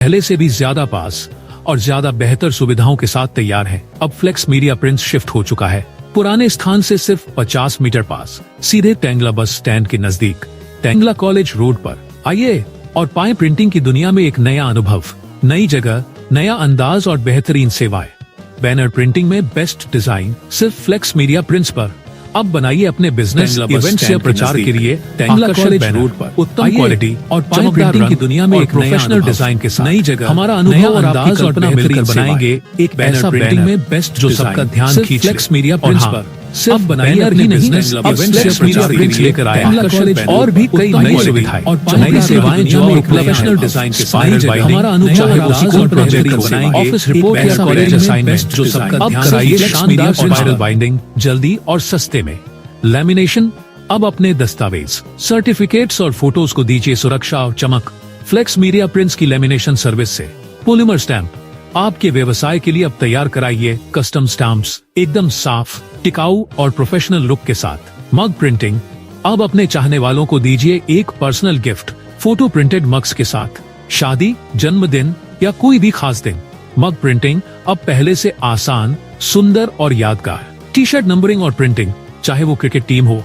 पहले से भी ज्यादा पास और ज्यादा बेहतर सुविधाओं के साथ तैयार है। अब फ्लेक्स मीडिया प्रिंट्स शिफ्ट हो चुका है पुराने स्थान से सिर्फ 50 मीटर पास, सीधे टेंगला बस स्टैंड के नजदीक, टेंगला कॉलेज रोड पर। आइए और पाएं प्रिंटिंग की दुनिया में एक नया अनुभव, नई जगह, नया अंदाज और बेहतरीन सेवाएं। बैनर प्रिंटिंग में बेस्ट डिजाइन सिर्फ फ्लेक्स मीडिया प्रिंट्स पर। अब बनाइए अपने बिजनेस इवेंट्स या प्रचार के लिए टेंगला कॉलेज रोड पर उत्तम क्वालिटी और प्रिंटिंग की दुनिया में एक प्रोफेशनल डिजाइन के साथ नई जगह, हमारा अनुभव और अंदाज और मिलकर बनाएंगे एक बैनर प्रिंटिंग में बेस्ट जो सबका ध्यान खींचे। फ्लेक्स मीडिया प्रिंट्स पर सिर्फ बनाइए अपनी बिजनेस इवेंट्स या प्रिंट्स लेकर आया कॉलेज और भी कई नई सुविधाएं और नई सेवाएं जो एक प्रोफेशनल डिजाइन के साथ हमारा अनुभव और स्कूल प्रोजेक्ट बनाएंगे, ऑफिस रिपोर्ट या कॉलेज असाइनमेंट जो सबका ध्यान आइए शानदार स्पाइरल बाइंडिंग जल्दी और सस्ते में। लैमिनेशन, अब अपने दस्तावेज, सर्टिफिकेट्स और फोटोज को दीजिए सुरक्षा और चमक फ्लेक्स मीडिया प्रिंट्स की लैमिनेशन सर्विस से। पॉलीमर स्टैंप, आपके व्यवसाय के लिए अब तैयार कराइए कस्टम स्टैम्प्स एकदम साफ, टिकाऊ और प्रोफेशनल लुक के साथ। मग प्रिंटिंग, अब अपने चाहने वालों को दीजिए एक personal gift photo printed mugs के साथ, शादी, जन्मदिन या कोई भी खास दिन। मग प्रिंटिंग अब पहले से आसान, सुंदर और यादगार। टी शर्ट नंबरिंग और प्रिंटिंग, चाहे वो क्रिकेट टीम हो,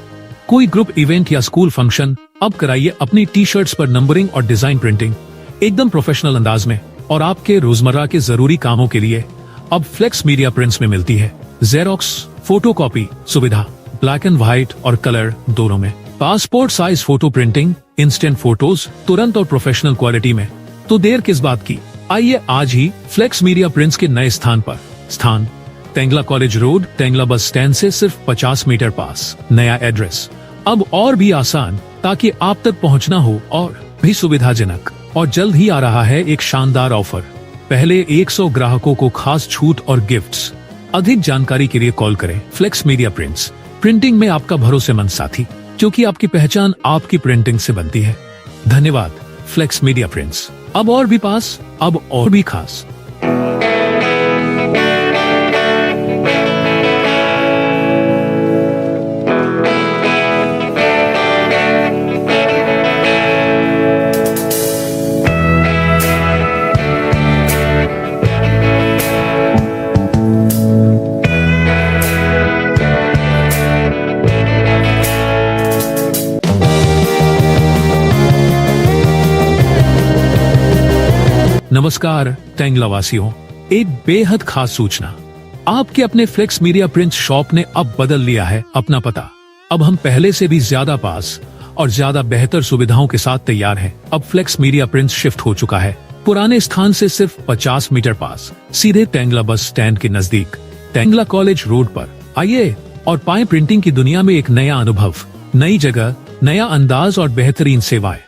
कोई ग्रुप इवेंट या स्कूल फंक्शन, अब कराइए अपनी टी शर्ट्स पर नंबरिंग और डिजाइन प्रिंटिंग एकदम प्रोफेशनल अंदाज में। और आपके रोजमर्रा के जरूरी कामों के लिए अब फ्लेक्स मीडिया प्रिंट्स में मिलती है जेरोक्स, फोटोकॉपी सुविधा, ब्लैक एंड व्हाइट और कलर दोनों में। Passport size photo printing, instant photos तुरंत और प्रोफेशनल क्वालिटी में। तो देर किस बात की, आइए आज ही फ्लेक्स मीडिया प्रिंट्स के नए स्थान पर। स्थान टेंगला कॉलेज रोड, टेंगला बस स्टैंड से सिर्फ 50 मीटर पास। नया एड्रेस अब और भी आसान ताकि आप तक पहुंचना हो और भी सुविधाजनक। और जल्द ही आ रहा है एक शानदार ऑफर, पहले 100 ग्राहकों को खास छूट और गिफ्ट्स। अधिक जानकारी के लिए कॉल करें फ्लेक्स मीडिया प्रिंट्स, प्रिंटिंग में आपका भरोसेमंद साथी, क्योंकि आपकी पहचान आपकी प्रिंटिंग से बनती है। धन्यवाद फ्लेक्स मीडिया प्रिंट्स, अब और भी पास, अब और भी खास। नमस्कार टेंगला वासियों, एक बेहद खास सूचना, आपके अपने फ्लेक्स मीडिया प्रिंट्स शॉप ने अब बदल लिया है अपना पता। अब हम पहले से भी ज्यादा पास और ज्यादा बेहतर सुविधाओं के साथ तैयार हैं। अब फ्लेक्स मीडिया प्रिंट्स शिफ्ट हो चुका है पुराने स्थान से सिर्फ 50 मीटर पास, सीधे टेंगला बस स्टैंड के नजदीक, टेंगला कॉलेज रोड पर। आइए और पाएं प्रिंटिंग की दुनिया में एक नया अनुभव, नई जगह, नया अंदाज और बेहतरीन सेवाएं।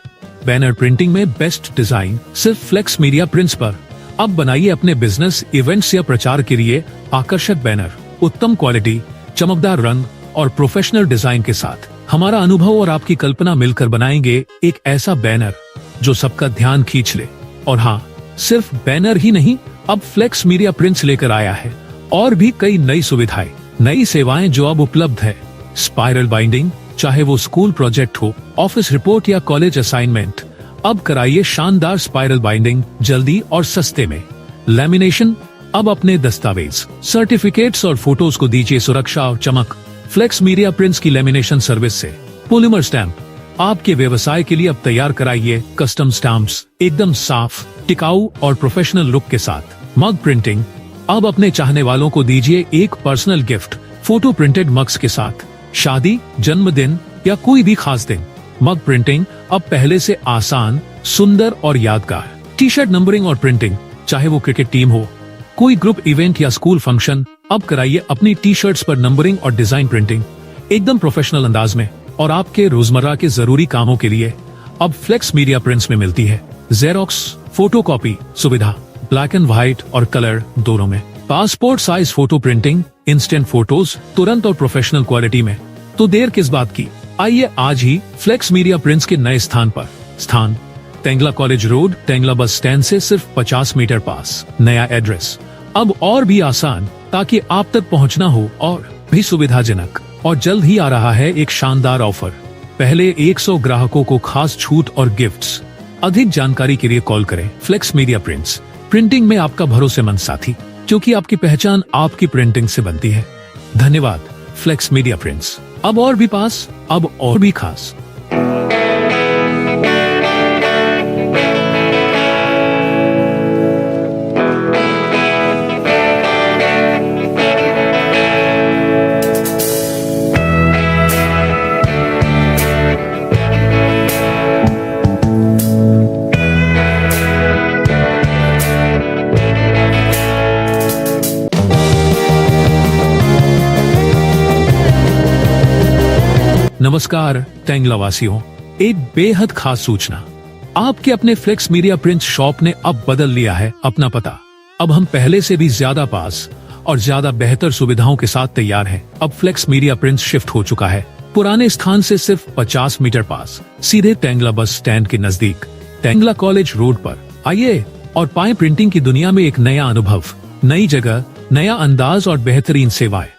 बैनर प्रिंटिंग में बेस्ट डिजाइन सिर्फ फ्लेक्स मीडिया प्रिंट्स पर। अब बनाइए अपने बिजनेस इवेंट्स या प्रचार के लिए आकर्षक बैनर, उत्तम क्वालिटी, चमकदार रंग और प्रोफेशनल डिजाइन के साथ। हमारा अनुभव और आपकी कल्पना मिलकर बनाएंगे एक ऐसा बैनर जो सबका ध्यान खींच ले। और हाँ, सिर्फ बैनर ही नहीं, अब फ्लेक्स मीडिया प्रिंट्स लेकर आया है और भी कई नई सुविधाएं, नई सेवाएं जो अब उपलब्ध है। स्पाइरल बाइंडिंग, चाहे वो स्कूल प्रोजेक्ट हो, ऑफिस रिपोर्ट या कॉलेज असाइनमेंट, अब कराइए शानदार स्पाइरल बाइंडिंग जल्दी और सस्ते में। लैमिनेशन, अब अपने दस्तावेज, सर्टिफिकेट्स और फोटोज को दीजिए सुरक्षा और चमक फ्लेक्स मीडिया प्रिंट्स की लैमिनेशन सर्विस से। पॉलीमर स्टैंप, आपके व्यवसाय के लिए अब तैयार कराइए कस्टम स्टैम्प्स एकदम साफ, टिकाऊ और प्रोफेशनल लुक के साथ। मग प्रिंटिंग, अब अपने चाहने वालों को दीजिए एक personal gift photo printed mugs के साथ, शादी, जन्मदिन या कोई भी खास दिन। मग प्रिंटिंग अब पहले से आसान, सुंदर और यादगार। टी शर्ट नंबरिंग और प्रिंटिंग, चाहे वो क्रिकेट टीम हो, कोई ग्रुप इवेंट या स्कूल फंक्शन, अब कराइए अपनी टी शर्ट्स पर नंबरिंग और डिजाइन प्रिंटिंग एकदम प्रोफेशनल अंदाज में। और आपके रोजमर्रा के जरूरी कामों के लिए अब फ्लेक्स मीडिया प्रिंट्स में मिलती है जेरोक्स, फोटोकॉपी सुविधा, ब्लैक एंड व्हाइट और कलर दोनों में। Passport size photo printing, instant photos तुरंत और प्रोफेशनल क्वालिटी में। तो देर किस बात की, आइए आज ही फ्लेक्स मीडिया प्रिंट्स के नए स्थान पर। स्थान टेंगला कॉलेज रोड, टेंगला बस स्टैंड से सिर्फ 50 मीटर पास। नया एड्रेस अब और भी आसान ताकि आप तक पहुंचना हो और भी सुविधाजनक। और जल्द ही आ रहा है एक शानदार ऑफर, पहले 100 ग्राहकों को खास छूट और गिफ्ट्स। अधिक जानकारी के लिए कॉल करें फ्लेक्स मीडिया प्रिंट्स, प्रिंटिंग में आपका भरोसेमंद साथी, क्योंकि आपकी पहचान आपकी प्रिंटिंग से बनती है। धन्यवाद फ्लेक्स मीडिया प्रिंट्स। अब और भी पास, अब और भी खास। नमस्कार टेंगला वासियों, एक बेहद खास सूचना। आपके अपने फ्लेक्स मीडिया प्रिंट्स शॉप ने अब बदल लिया है अपना पता। अब हम पहले से भी ज्यादा पास और ज्यादा बेहतर सुविधाओं के साथ तैयार हैं। अब फ्लेक्स मीडिया प्रिंट्स शिफ्ट हो चुका है पुराने स्थान से सिर्फ 50 मीटर पास, सीधे टेंगला बस स्टैंड के नजदीक, टेंगला कॉलेज रोड पर। आइए और पाएं प्रिंटिंग की दुनिया में एक नया अनुभव, नई जगह, नया अंदाज और बेहतरीन सेवाएं।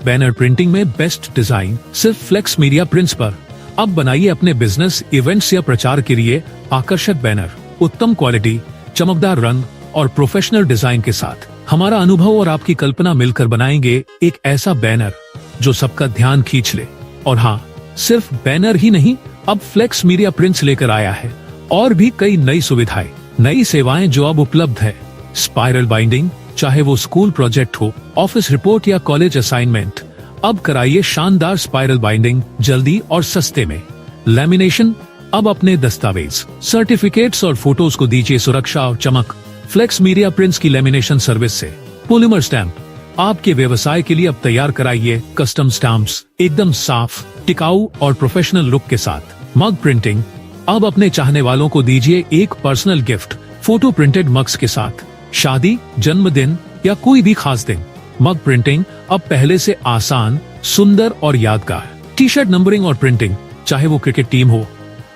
बैनर प्रिंटिंग में बेस्ट डिजाइन सिर्फ फ्लेक्स मीडिया प्रिंट्स पर। अब बनाइए अपने बिजनेस, इवेंट्स या प्रचार के लिए आकर्षक बैनर, उत्तम क्वालिटी, चमकदार रंग और प्रोफेशनल डिजाइन के साथ। हमारा अनुभव और आपकी कल्पना मिलकर बनाएंगे एक ऐसा बैनर जो सबका ध्यान खींच ले। और हाँ, सिर्फ बैनर ही नहीं, अब फ्लेक्स मीडिया प्रिंट्स लेकर आया है और भी कई नई सुविधाएं, नई सेवाएं जो अब उपलब्ध है। स्पाइरल बाइंडिंग, चाहे वो स्कूल प्रोजेक्ट हो, ऑफिस रिपोर्ट या कॉलेज असाइनमेंट, अब कराइए शानदार स्पाइरल बाइंडिंग जल्दी और सस्ते में। लैमिनेशन, अब अपने दस्तावेज, सर्टिफिकेट्स और फोटोज को दीजिए सुरक्षा और चमक फ्लेक्स मीडिया प्रिंट्स की लैमिनेशन सर्विस से। पॉलीमर स्टैम्प, आपके व्यवसाय के लिए अब तैयार कराइए कस्टम स्टैम्प्स, एकदम साफ, टिकाऊ और प्रोफेशनल लुक के साथ। मग प्रिंटिंग, अब अपने चाहने वालों को दीजिए एक personal gift, photo printed mugs के साथ। शादी, जन्मदिन या कोई भी खास दिन, मग प्रिंटिंग अब पहले से आसान, सुंदर और यादगार। टी शर्ट नंबरिंग और प्रिंटिंग, चाहे वो क्रिकेट टीम हो,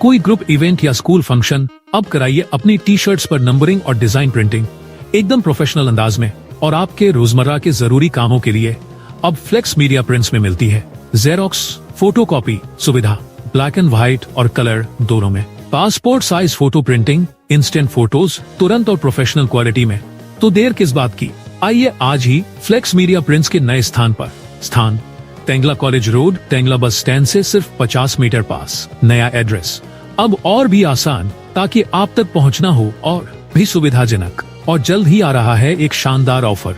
कोई ग्रुप इवेंट या स्कूल फंक्शन, अब कराइए अपनी टी शर्ट्स पर नंबरिंग और डिजाइन प्रिंटिंग एकदम प्रोफेशनल अंदाज में। और आपके रोजमर्रा के जरूरी कामों के लिए अब फ्लेक्स मीडिया प्रिंट्स में मिलती है जेरोक्स, फोटोकॉपी सुविधा, ब्लैक एंड व्हाइट और कलर दोनों में। Passport size photo printing, instant photos तुरंत और प्रोफेशनल क्वालिटी में। तो देर किस बात की, आइए आज ही फ्लेक्स मीडिया प्रिंट्स के नए स्थान पर। स्थान टेंगला कॉलेज रोड, टेंगला बस स्टैंड से सिर्फ 50 मीटर पास। नया एड्रेस अब और भी आसान, ताकि आप तक पहुंचना हो और भी सुविधाजनक। और जल्द ही आ रहा है एक शानदार ऑफर,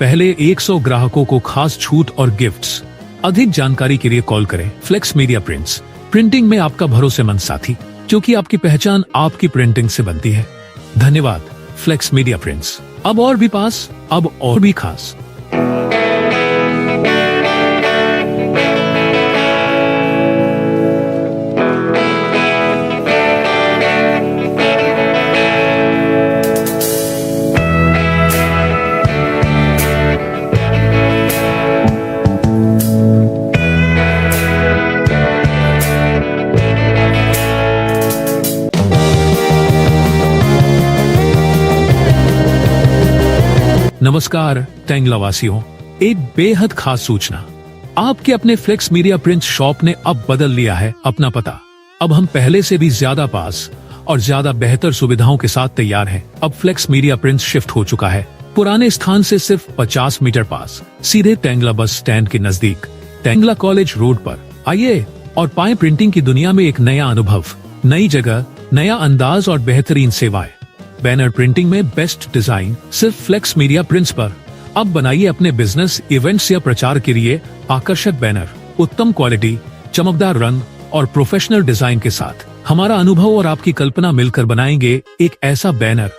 पहले 100 ग्राहकों को खास छूट और गिफ्ट्स। अधिक जानकारी के लिए कॉल करें फ्लेक्स मीडिया प्रिंट्स, प्रिंटिंग में आपका भरोसेमंद साथी, क्योंकि आपकी पहचान आपकी प्रिंटिंग से बनती है। धन्यवाद फ्लेक्स मीडिया प्रिंट्स। अब और भी पास, अब और भी खास। नमस्कार टेंगला वासियों, एक बेहद खास सूचना। आपके अपने फ्लेक्स मीडिया प्रिंट्स शॉप ने अब बदल लिया है अपना पता। अब हम पहले से भी ज्यादा पास और ज्यादा बेहतर सुविधाओं के साथ तैयार हैं। अब फ्लेक्स मीडिया प्रिंट्स शिफ्ट हो चुका है पुराने स्थान से सिर्फ 50 मीटर पास, सीधे टेंगला बस स्टैंड के नजदीक, टेंगला कॉलेज रोड पर। आइए और पाएं प्रिंटिंग की दुनिया में एक नया अनुभव, नई जगह, नया अंदाज और बेहतरीन सेवाएं। बैनर प्रिंटिंग में बेस्ट डिजाइन सिर्फ फ्लेक्स मीडिया प्रिंट्स पर। अब बनाइए अपने बिजनेस, इवेंट्स या प्रचार के लिए आकर्षक बैनर, उत्तम क्वालिटी, चमकदार रंग और प्रोफेशनल डिजाइन के साथ। हमारा अनुभव और आपकी कल्पना मिलकर बनाएंगे एक ऐसा बैनर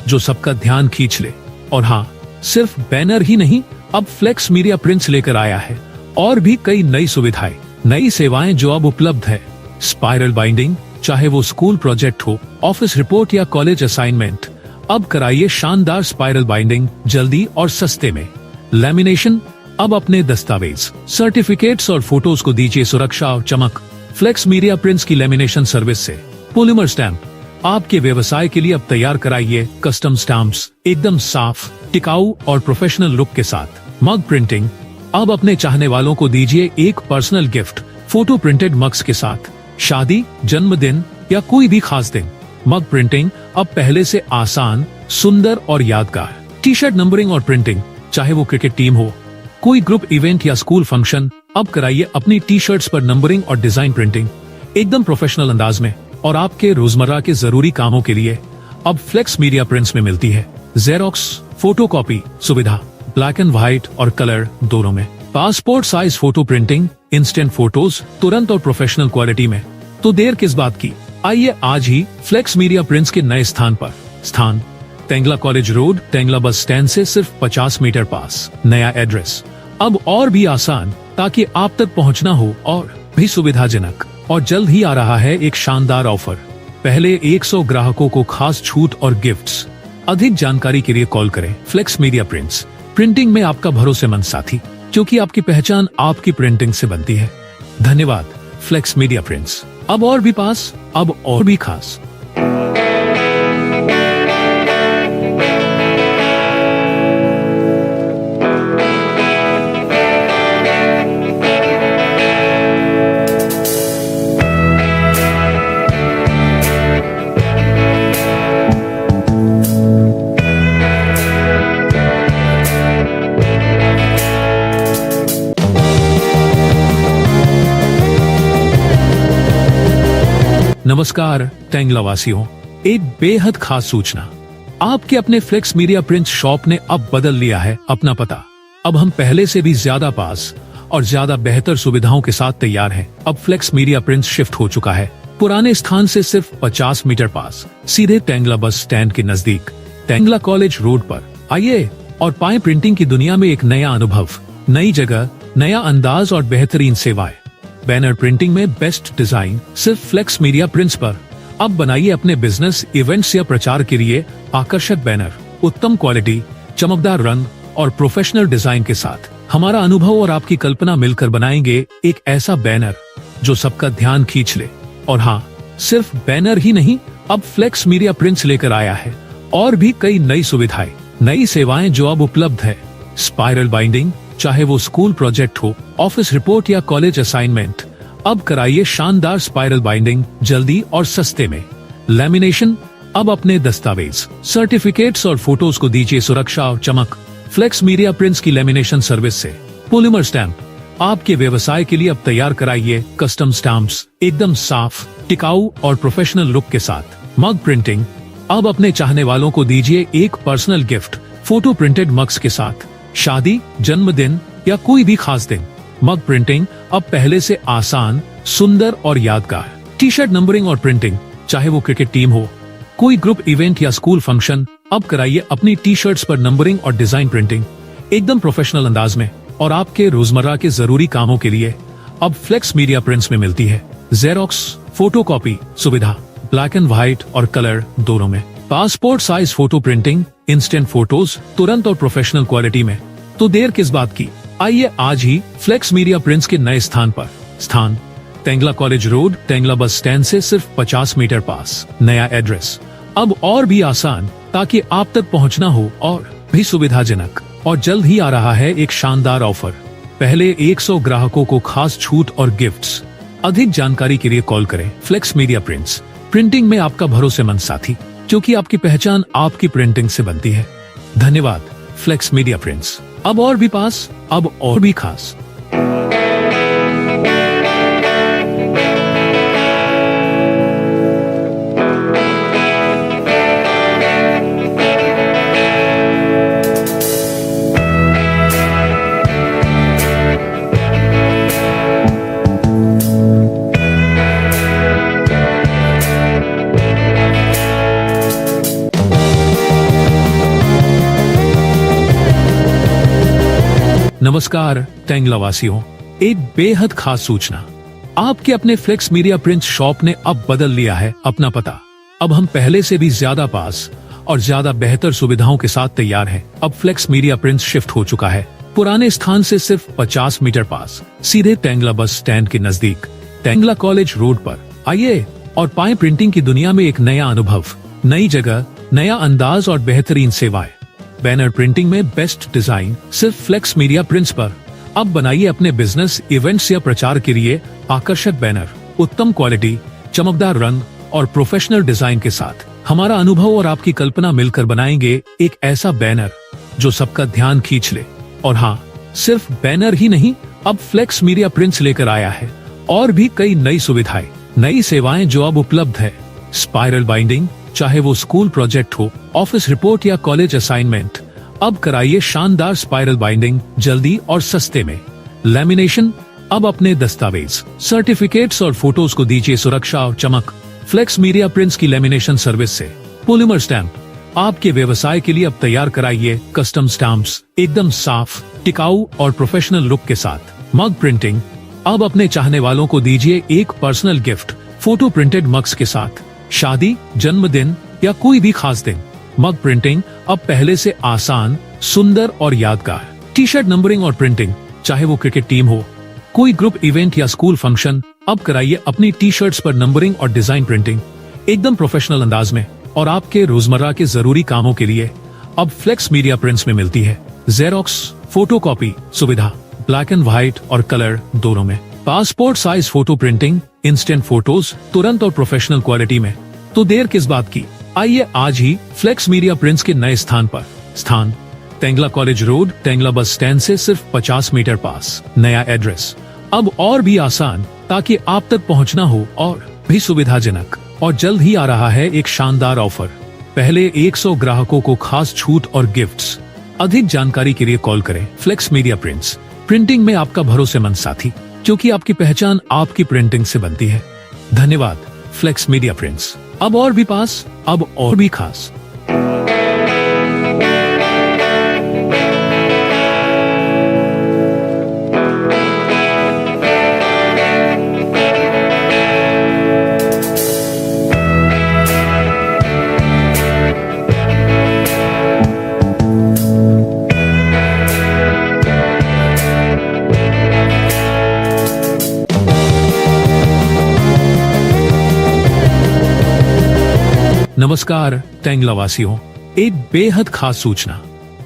जो सबका ध्यान खींच ले। और हाँ, सिर्फ बैनर ही नहीं, अब फ्लेक्स मीडिया प्रिंट्स लेकर आया है और भी कई नई सुविधाएं, नई सेवाएं जो अब उपलब्ध है। स्पाइरल बाइंडिंग, चाहे वो स्कूल प्रोजेक्ट हो, ऑफिस रिपोर्ट या कॉलेज असाइनमेंट, अब कराइए शानदार स्पाइरल बाइंडिंग जल्दी और सस्ते में। लैमिनेशन, अब अपने दस्तावेज, सर्टिफिकेट्स और फोटोज को दीजिए सुरक्षा और चमक फ्लेक्स मीडिया प्रिंट्स की लैमिनेशन सर्विस से। पॉलीमर स्टैम्प, आपके व्यवसाय के लिए अब तैयार कराइए कस्टम स्टैम्प्स, एकदम साफ, टिकाऊ और प्रोफेशनल लुक के साथ। मग प्रिंटिंग, अब अपने चाहने वालों को दीजिए एक personal gift, photo printed mugs के साथ। शादी, जन्मदिन या कोई भी खास दिन, मग प्रिंटिंग अब पहले से आसान, सुंदर और यादगार। टी शर्ट नंबरिंग और प्रिंटिंग, चाहे वो क्रिकेट टीम हो, कोई ग्रुप इवेंट या स्कूल फंक्शन, अब कराइए अपनी टी शर्ट्स पर नंबरिंग और डिजाइन प्रिंटिंग एकदम प्रोफेशनल अंदाज में। और आपके रोजमर्रा के जरूरी कामों के लिए अब फ्लेक्स मीडिया प्रिंट्स में मिलती है जेरोक्स, फोटोकॉपी सुविधा, ब्लैक एंड व्हाइट और कलर दोनों में। Passport size photo printing, instant photos तुरंत और प्रोफेशनल क्वालिटी में। तो देर किस बात की, आइए आज ही फ्लेक्स मीडिया प्रिंट्स के नए स्थान पर। स्थान तेंगला कॉलेज रोड, तेंगला बस स्टैंड से सिर्फ 50 मीटर पास। नया एड्रेस अब और भी आसान, ताकि आप तक पहुंचना हो और भी सुविधाजनक। और जल्द ही आ रहा है एक शानदार ऑफर। पहले 100 ग्राहकों को खास छूट और गिफ्ट्स। अधिक जानकारी के लिए कॉल करें फ्लेक्स मीडिया प्रिंट्स, प्रिंटिंग में आपका भरोसेमंद साथी, क्योंकि आपकी पहचान आपकी प्रिंटिंग से बनती है। धन्यवाद फ्लेक्स मीडिया प्रिंट्स, अब और भी पास, अब और भी खास। नमस्कार तेंगला वासियों, एक बेहद खास सूचना। आपके अपने फ्लेक्स मीडिया प्रिंट शॉप ने अब बदल लिया है अपना पता। अब हम पहले से भी ज्यादा पास और ज्यादा बेहतर सुविधाओं के साथ तैयार हैं। अब फ्लेक्स मीडिया प्रिंट शिफ्ट हो चुका है पुराने स्थान से सिर्फ 50 मीटर पास, सीधे तेंगला बस स्टैंड के नजदीक, तेंगला कॉलेज रोड पर। आइए और पाएं प्रिंटिंग की दुनिया में एक नया अनुभव, नई जगह, नया अंदाज और बेहतरीन सेवाएं। बैनर प्रिंटिंग में बेस्ट डिजाइन सिर्फ फ्लेक्स मीडिया प्रिंट्स पर। अब बनाइए अपने बिजनेस, इवेंट्स या प्रचार के लिए आकर्षक बैनर, उत्तम क्वालिटी, चमकदार रंग और प्रोफेशनल डिजाइन के साथ। हमारा अनुभव और आपकी कल्पना मिलकर बनाएंगे एक ऐसा बैनर जो सबका ध्यान खींच ले। और हाँ, सिर्फ बैनर ही नहीं, अब फ्लेक्स मीडिया प्रिंट्स लेकर आया है और भी कई नई सुविधाएं, नई सेवाएं जो अब उपलब्ध है। स्पाइरल बाइंडिंग, चाहे वो स्कूल प्रोजेक्ट हो, ऑफिस रिपोर्ट या कॉलेज असाइनमेंट, अब कराइए शानदार स्पाइरल बाइंडिंग जल्दी और सस्ते में। लैमिनेशन, अब अपने दस्तावेज, सर्टिफिकेट्स और फोटोज को दीजिए सुरक्षा और चमक फ्लेक्स मीडिया प्रिंट्स की लैमिनेशन सर्विस से। पॉलीमर स्टैंप, आपके व्यवसाय के लिए अब तैयार कराइए कस्टम स्टैम्प्स एकदम साफ, टिकाऊ और प्रोफेशनल लुक के साथ। मग प्रिंटिंग, अब अपने चाहने वालों को दीजिए एक personal gift photo printed mugs के साथ। शादी, जन्मदिन या कोई भी खास दिन, मग प्रिंटिंग अब पहले से आसान, सुंदर और यादगार। टी शर्ट नंबरिंग और प्रिंटिंग, चाहे वो क्रिकेट टीम हो, कोई ग्रुप इवेंट या स्कूल फंक्शन, अब कराइए अपनी टी शर्ट्स पर नंबरिंग और डिजाइन प्रिंटिंग एकदम प्रोफेशनल अंदाज में। और आपके रोजमर्रा के जरूरी कामों के लिए अब फ्लेक्स मीडिया प्रिंट्स में मिलती है जेरोक्स, फोटोकॉपी सुविधा, ब्लैक एंड व्हाइट और कलर दोनों में। Passport size photo printing, instant photos तुरंत और प्रोफेशनल क्वालिटी में। तो देर किस बात की, आइए आज ही फ्लेक्स मीडिया प्रिंट्स के नए स्थान पर। स्थान तेंगला कॉलेज रोड, तेंगला बस स्टैंड से सिर्फ 50 मीटर पास। नया एड्रेस अब और भी आसान, ताकि आप तक पहुंचना हो और भी सुविधाजनक। और जल्द ही आ रहा है एक शानदार ऑफर। पहले 100 ग्राहकों को खास छूट और गिफ्ट्स। अधिक जानकारी के लिए कॉल करें फ्लेक्स मीडिया प्रिंट्स, प्रिंटिंग में आपका भरोसेमंद साथी, क्योंकि आपकी पहचान आपकी प्रिंटिंग से बनती है। धन्यवाद फ्लेक्स मीडिया प्रिंट्स, अब और भी पास, अब और भी खास। नमस्कार तेंगला वासियों, एक बेहद खास सूचना। आपके अपने फ्लेक्स मीडिया प्रिंट्स शॉप ने अब बदल लिया है अपना पता। अब हम पहले से भी ज्यादा पास और ज्यादा बेहतर सुविधाओं के साथ तैयार हैं। अब फ्लेक्स मीडिया प्रिंट्स शिफ्ट हो चुका है पुराने स्थान से सिर्फ 50 मीटर पास, सीधे तेंगला बस स्टैंड के नजदीक, तेंगला कॉलेज रोड पर। आइए और पाएं प्रिंटिंग की दुनिया में एक नया अनुभव, नई जगह, नया अंदाज और बेहतरीन सेवाएं। बैनर प्रिंटिंग में बेस्ट डिजाइन सिर्फ फ्लेक्स मीडिया प्रिंट्स पर। अब बनाइए अपने बिजनेस, इवेंट्स या प्रचार के लिए आकर्षक बैनर, उत्तम क्वालिटी, चमकदार रंग और प्रोफेशनल डिजाइन के साथ हमारा अनुभव और आपकी कल्पना मिलकर बनाएंगे एक ऐसा बैनर जो सबका ध्यान खींच ले। और हाँ, सिर्फ बैनर ही नहीं, अब फ्लेक्स मीडिया प्रिंट्स लेकर आया है और भी कई नई सुविधाएं, नई सेवाएं जो अब उपलब्ध है। स्पाइरल बाइंडिंग, चाहे वो स्कूल प्रोजेक्ट हो, ऑफिस रिपोर्ट या कॉलेज असाइनमेंट, अब कराइए शानदार स्पाइरल बाइंडिंग जल्दी और सस्ते में। लैमिनेशन, अब अपने दस्तावेज, सर्टिफिकेट्स और फोटोज को दीजिए सुरक्षा और चमक फ्लेक्स मीडिया प्रिंट्स की लेमिनेशन सर्विस से। पॉलीमर स्टैंप, आपके व्यवसाय के लिए अब तैयार कराइए कस्टम स्टैम्प्स एकदम साफ, टिकाऊ और प्रोफेशनल लुक के साथ। मग प्रिंटिंग, अब अपने चाहने वालों को दीजिए एक personal gift photo printed mugs के साथ, शादी, जन्मदिन या कोई भी खास दिन। मग प्रिंटिंग अब पहले से आसान, सुंदर और यादगार। टी शर्ट नंबरिंग और प्रिंटिंग, चाहे वो क्रिकेट टीम हो, कोई ग्रुप इवेंट या स्कूल फंक्शन, अब कराइए अपनी टी शर्ट्स पर नंबरिंग और डिजाइन प्रिंटिंग एकदम प्रोफेशनल अंदाज में। और आपके रोजमर्रा के जरूरी कामों के लिए अब फ्लेक्स मीडिया प्रिंट्स में मिलती है जेरोक्स फोटोकॉपी सुविधा, ब्लैक एंड व्हाइट और कलर दोनों में। Passport size photo printing, instant photos तुरंत और प्रोफेशनल क्वालिटी में। तो देर किस बात की, आइए आज ही फ्लेक्स मीडिया प्रिंट्स के नए स्थान पर। स्थान तेंगला कॉलेज रोड, तेंगला बस स्टैंड से सिर्फ 50 मीटर पास। नया एड्रेस अब और भी आसान, ताकि आप तक पहुंचना हो और भी सुविधाजनक। और जल्द ही आ रहा है एक शानदार ऑफर, पहले 100 ग्राहकों को खास छूट और गिफ्ट्स। अधिक जानकारी के लिए कॉल करें फ्लेक्स मीडिया प्रिंट्स, प्रिंटिंग में आपका भरोसेमंद साथी, क्योंकि आपकी पहचान आपकी प्रिंटिंग से बनती है। धन्यवाद फ्लेक्स मीडिया प्रिंट्स, अब और भी पास, अब और भी खास। नमस्कार तेंगला वासियों, एक बेहद खास सूचना।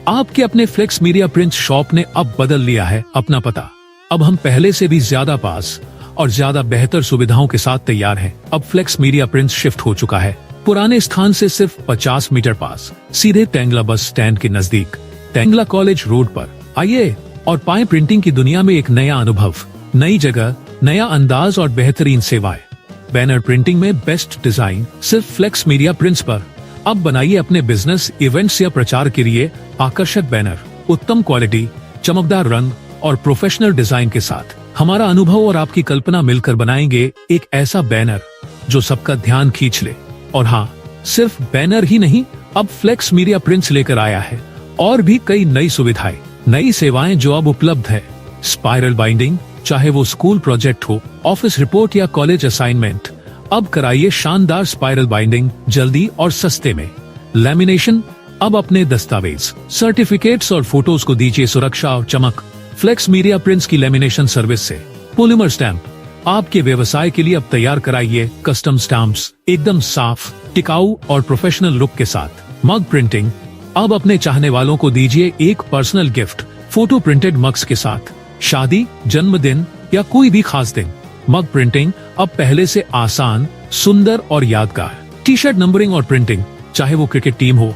आपके अपने फ्लेक्स मीडिया प्रिंट शॉप ने अब बदल लिया है अपना पता। अब हम पहले से भी ज्यादा पास और ज्यादा बेहतर सुविधाओं के साथ तैयार हैं। अब फ्लेक्स मीडिया प्रिंट शिफ्ट हो चुका है पुराने स्थान से सिर्फ 50 मीटर पास, सीधे तेंगला बस स्टैंड के नजदीक, तेंगला कॉलेज रोड पर। आइए और पाएं प्रिंटिंग की दुनिया में एक नया अनुभव, नई जगह, नया अंदाज और बेहतरीन सेवाएं। बैनर प्रिंटिंग में बेस्ट डिजाइन सिर्फ फ्लेक्स मीडिया प्रिंट्स पर। अब बनाइए अपने बिजनेस, इवेंट्स या प्रचार के लिए आकर्षक बैनर, उत्तम क्वालिटी, चमकदार रंग और प्रोफेशनल डिजाइन के साथ। हमारा अनुभव और आपकी कल्पना मिलकर बनाएंगे एक ऐसा बैनर जो सबका ध्यान खींच ले। और हाँ, सिर्फ बैनर ही नहीं, अब फ्लेक्स मीडिया प्रिंट्स लेकर आया है और भी कई नई सुविधाएं, नई सेवाएं जो अब उपलब्ध है। स्पाइरल बाइंडिंग, चाहे वो स्कूल प्रोजेक्ट हो, ऑफिस रिपोर्ट या कॉलेज असाइनमेंट, अब कराइए शानदार स्पाइरल बाइंडिंग जल्दी और सस्ते में। लैमिनेशन, अब अपने दस्तावेज, सर्टिफिकेट्स और फोटोज को दीजिए सुरक्षा और चमक फ्लेक्स मीडिया प्रिंट्स की लेमिनेशन सर्विस से। पॉलीमर स्टैंप, आपके व्यवसाय के लिए अब तैयार कराइए कस्टम स्टैम्प्स एकदम साफ, टिकाऊ और प्रोफेशनल लुक के साथ। मग प्रिंटिंग, अब अपने चाहने वालों को दीजिए एक personal gift photo printed mugs के साथ, शादी, जन्मदिन या कोई भी खास दिन। मग प्रिंटिंग अब पहले से आसान, सुंदर और यादगार। टी शर्ट नंबरिंग और प्रिंटिंग, चाहे वो क्रिकेट टीम हो,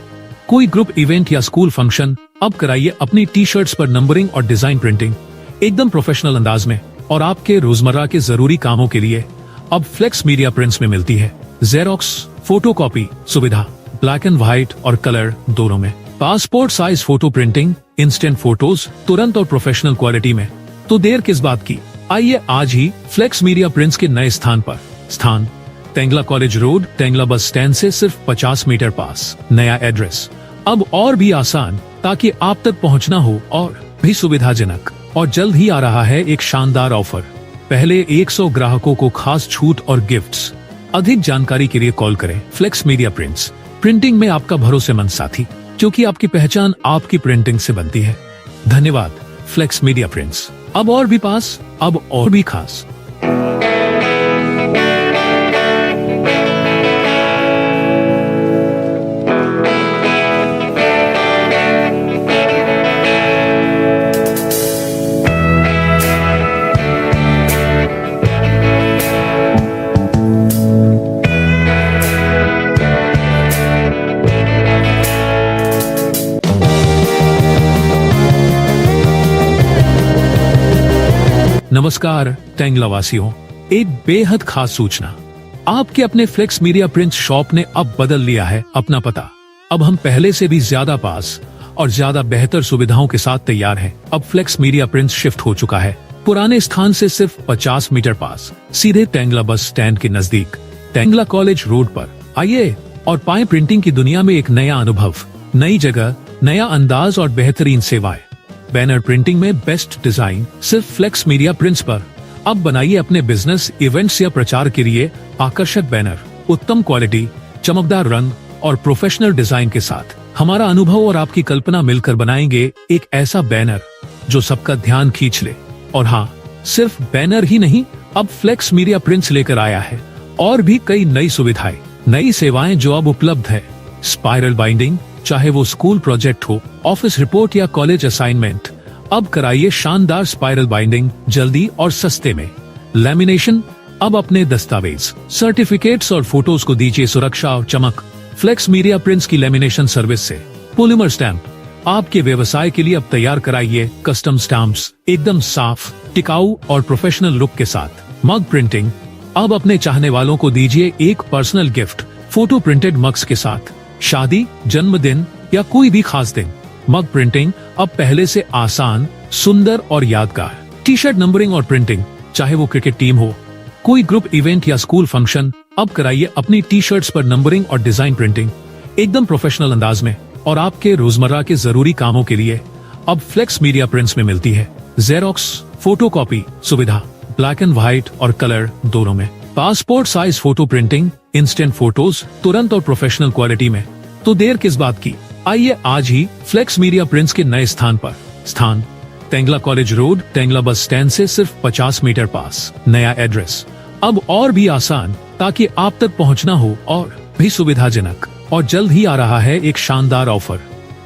कोई ग्रुप इवेंट या स्कूल फंक्शन, अब कराइए अपनी टी शर्ट्स पर नंबरिंग और डिजाइन प्रिंटिंग एकदम प्रोफेशनल अंदाज में। और आपके रोजमर्रा के जरूरी कामों के लिए अब फ्लेक्स मीडिया प्रिंट्स में मिलती है जेरोक्स फोटोकॉपी सुविधा, ब्लैक एंड व्हाइट और कलर दोनों में। Passport size photo printing, instant photos तुरंत और प्रोफेशनल क्वालिटी में। तो देर किस बात की, आइए आज ही फ्लेक्स मीडिया प्रिंट्स के नए स्थान पर। स्थान तेंगला कॉलेज रोड, तेंगला बस स्टैंड से सिर्फ 50 मीटर पास। नया एड्रेस अब और भी आसान, ताकि आप तक पहुंचना हो और भी सुविधाजनक। और जल्द ही आ रहा है एक शानदार ऑफर, पहले 100 ग्राहकों को खास छूट और गिफ्ट्स। अधिक जानकारी के लिए कॉल करें फ्लेक्स मीडिया प्रिंट्स, प्रिंटिंग में आपका भरोसेमंद साथी, क्योंकि आपकी पहचान आपकी प्रिंटिंग से बनती है। धन्यवाद फ्लेक्स मीडिया प्रिंट्स, अब और भी पास, अब और भी खास। नमस्कार टेंगला वासियों, एक बेहद खास सूचना। आपके अपने फ्लेक्स मीडिया प्रिंट्स शॉप ने अब बदल लिया है अपना पता। अब हम पहले से भी ज्यादा पास और ज्यादा बेहतर सुविधाओं के साथ तैयार हैं। अब फ्लेक्स मीडिया प्रिंट्स शिफ्ट हो चुका है पुराने स्थान से सिर्फ 50 मीटर पास, सीधे टेंगला बस स्टैंड के नजदीक, टेंगला कॉलेज रोड पर। आइए और पाएं प्रिंटिंग की दुनिया में एक नया अनुभव, नई जगह, नया अंदाज और बेहतरीन सेवाएं। बैनर प्रिंटिंग में बेस्ट डिजाइन सिर्फ फ्लेक्स मीडिया प्रिंट्स पर। अब बनाइए अपने बिजनेस, इवेंट्स या प्रचार के लिए आकर्षक बैनर, उत्तम क्वालिटी, चमकदार रंग और प्रोफेशनल डिजाइन के साथ। हमारा अनुभव और आपकी कल्पना मिलकर बनाएंगे एक ऐसा बैनर जो सबका ध्यान खींच ले। और हाँ, सिर्फ बैनर ही नहीं, अब फ्लेक्स मीडिया प्रिंट्स लेकर आया है और भी कई नई सुविधाएं, नई सेवाएं जो अब उपलब्ध है। स्पाइरल बाइंडिंग, चाहे वो स्कूल प्रोजेक्ट हो, ऑफिस रिपोर्ट या कॉलेज असाइनमेंट, अब कराइए शानदार स्पाइरल बाइंडिंग जल्दी और सस्ते में। लैमिनेशन, अब अपने दस्तावेज, सर्टिफिकेट्स और फोटोज को दीजिए सुरक्षा और चमक फ्लेक्स मीडिया प्रिंट्स की लैमिनेशन सर्विस से। पॉलीमर स्टैंप, आपके व्यवसाय के लिए अब तैयार कराइए कस्टम स्टैम्प्स, एकदम साफ, टिकाऊ और प्रोफेशनल लुक के साथ। मग प्रिंटिंग, अब अपने चाहने वालों को दीजिए एक personal gift, photo printed mugs के साथ, शादी, जन्मदिन या कोई भी खास दिन। मग प्रिंटिंग अब पहले से आसान, सुंदर और यादगार। टी शर्ट नंबरिंग और प्रिंटिंग, चाहे वो क्रिकेट टीम हो, कोई ग्रुप इवेंट या स्कूल फंक्शन, अब कराइए अपनी टी शर्ट्स पर नंबरिंग और डिजाइन प्रिंटिंग एकदम प्रोफेशनल अंदाज में। और आपके रोजमर्रा के जरूरी कामों के लिए अब फ्लेक्स मीडिया प्रिंट्स में मिलती है जेरोक्स, फोटोकॉपी सुविधा, ब्लैक एंड व्हाइट और कलर दोनों में। Passport size photo printing, instant photos तुरंत और प्रोफेशनल क्वालिटी में। तो देर किस बात की, आइए आज ही फ्लेक्स मीडिया प्रिंट्स के नए स्थान पर। स्थान टेंगला कॉलेज रोड, टेंगला बस स्टैंड से सिर्फ 50 मीटर पास। नया एड्रेस अब और भी आसान, ताकि आप तक पहुंचना हो और भी सुविधाजनक। और जल्द ही आ रहा है एक शानदार ऑफर,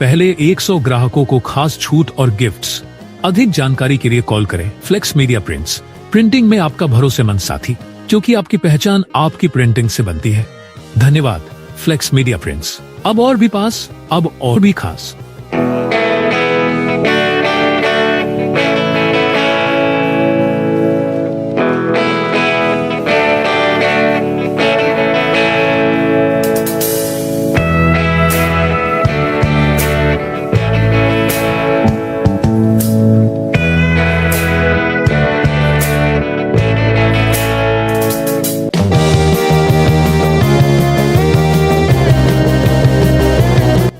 पहले 100 ग्राहकों को खास छूट और गिफ्ट्स। अधिक जानकारी के लिए कॉल करें फ्लेक्स मीडिया प्रिंट्स, प्रिंटिंग में आपका भरोसेमंद साथी, क्योंकि आपकी पहचान आपकी प्रिंटिंग से बनती है। धन्यवाद फ्लेक्स मीडिया प्रिंट्स, अब और भी पास, अब और भी खास।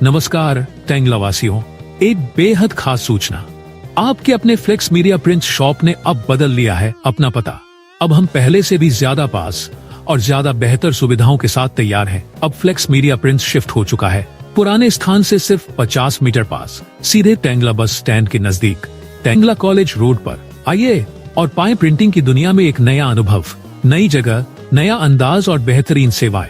नमस्कार टेंगला वासियों, एक बेहद खास सूचना। आपके अपने फ्लेक्स मीडिया प्रिंट्स शॉप ने अब बदल लिया है अपना पता। अब हम पहले से भी ज्यादा पास और ज्यादा बेहतर सुविधाओं के साथ तैयार हैं। अब फ्लेक्स मीडिया प्रिंट्स शिफ्ट हो चुका है पुराने स्थान से सिर्फ 50 मीटर पास, सीधे टेंगला बस स्टैंड के नजदीक, टेंगला कॉलेज रोड पर। आइए और पाएं प्रिंटिंग की दुनिया में एक नया अनुभव, नई जगह, नया अंदाज और बेहतरीन सेवाएं।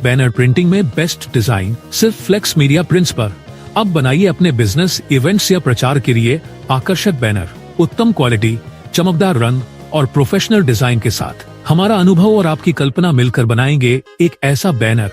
बैनर प्रिंटिंग में बेस्ट डिजाइन सिर्फ फ्लेक्स मीडिया प्रिंट्स पर। अब बनाइए अपने बिजनेस, इवेंट्स या प्रचार के लिए आकर्षक बैनर, उत्तम क्वालिटी, चमकदार रंग और प्रोफेशनल डिजाइन के साथ। हमारा अनुभव और आपकी कल्पना मिलकर बनाएंगे एक ऐसा बैनर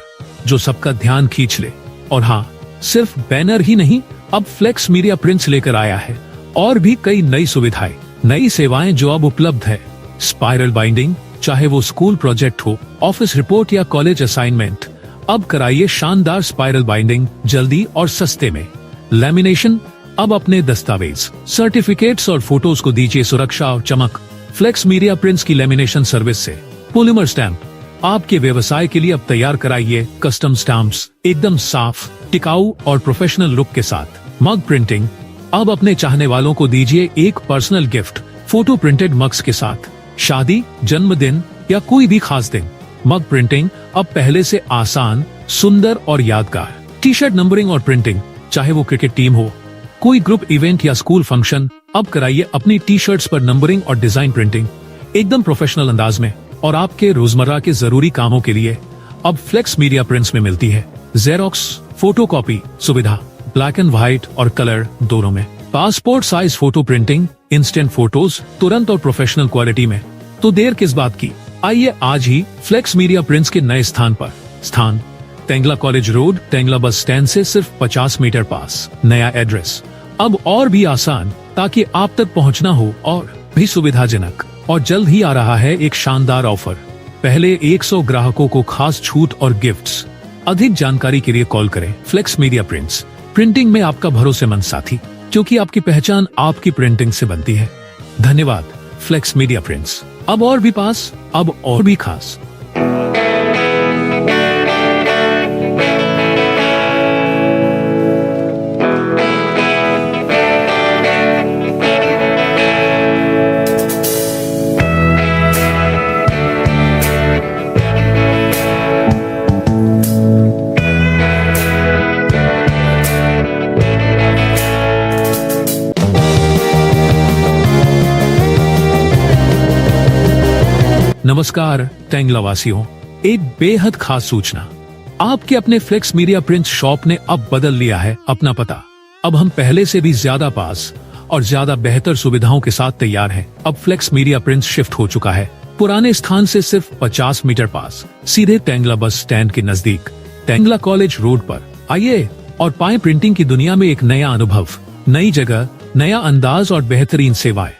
जो सबका ध्यान खींच ले। और हाँ, सिर्फ बैनर ही नहीं, अब फ्लेक्स मीडिया प्रिंट्स लेकर आया है और भी कई नई सुविधाएं, नई सेवाएं जो अब उपलब्ध है। स्पाइरल बाइंडिंग, चाहे वो स्कूल प्रोजेक्ट हो, ऑफिस रिपोर्ट या कॉलेज असाइनमेंट, अब कराइए शानदार स्पाइरल बाइंडिंग जल्दी और सस्ते में। लैमिनेशन, अब अपने दस्तावेज, सर्टिफिकेट्स और फोटोज को दीजिए सुरक्षा और चमक फ्लेक्स मीडिया प्रिंट्स की लैमिनेशन सर्विस से। पॉलीमर स्टैंप, आपके व्यवसाय के लिए अब तैयार कराइए कस्टम स्टैम्प्स, एकदम साफ, टिकाऊ और प्रोफेशनल लुक के साथ। मग प्रिंटिंग, अब अपने चाहने वालों को दीजिए एक personal gift, photo printed mugs के साथ, शादी, जन्मदिन या कोई भी खास दिन। मग प्रिंटिंग अब पहले से आसान, सुंदर और यादगार। टी शर्ट नंबरिंग और प्रिंटिंग, चाहे वो क्रिकेट टीम हो, कोई ग्रुप इवेंट या स्कूल फंक्शन, अब कराइए अपनी टी शर्ट्स पर नंबरिंग और डिजाइन प्रिंटिंग एकदम प्रोफेशनल अंदाज में। और आपके रोजमर्रा के जरूरी कामों के लिए अब फ्लेक्स मीडिया प्रिंट्स में मिलती है जेरोक्स, फोटोकॉपी सुविधा, ब्लैक एंड व्हाइट और कलर दोनों में। Passport size photo printing, instant photos तुरंत और प्रोफेशनल क्वालिटी में। तो देर किस बात की, आइए आज ही फ्लेक्स मीडिया प्रिंट्स के नए स्थान पर। स्थान टेंगला कॉलेज रोड, टेंगला बस स्टैंड से सिर्फ 50 मीटर पास। नया एड्रेस अब और भी आसान, ताकि आप तक पहुंचना हो और भी सुविधाजनक, और जल्द ही आ रहा है एक शानदार ऑफर। पहले 100 ग्राहकों को खास छूट और गिफ्ट्स। अधिक जानकारी के लिए कॉल करें फ्लेक्स मीडिया प्रिंट्स, प्रिंटिंग में आपका भरोसेमंद साथी, क्योंकि आपकी पहचान आपकी प्रिंटिंग से बनती है। धन्यवाद फ्लेक्स मीडिया प्रिंट्स, अब और भी पास, अब और भी खास। नमस्कार टेंगला वासियों, एक बेहद खास सूचना। आपके अपने फ्लेक्स मीडिया प्रिंट्स शॉप ने अब बदल लिया है अपना पता। अब हम पहले से भी ज्यादा पास और ज्यादा बेहतर सुविधाओं के साथ तैयार हैं। अब फ्लेक्स मीडिया प्रिंट्स शिफ्ट हो चुका है पुराने स्थान से सिर्फ 50 मीटर पास, सीधे टेंगला बस स्टैंड के नजदीक, टेंगला कॉलेज रोड पर। आइए और पाएं प्रिंटिंग की दुनिया में एक नया अनुभव, नई जगह, नया अंदाज और बेहतरीन सेवाएं।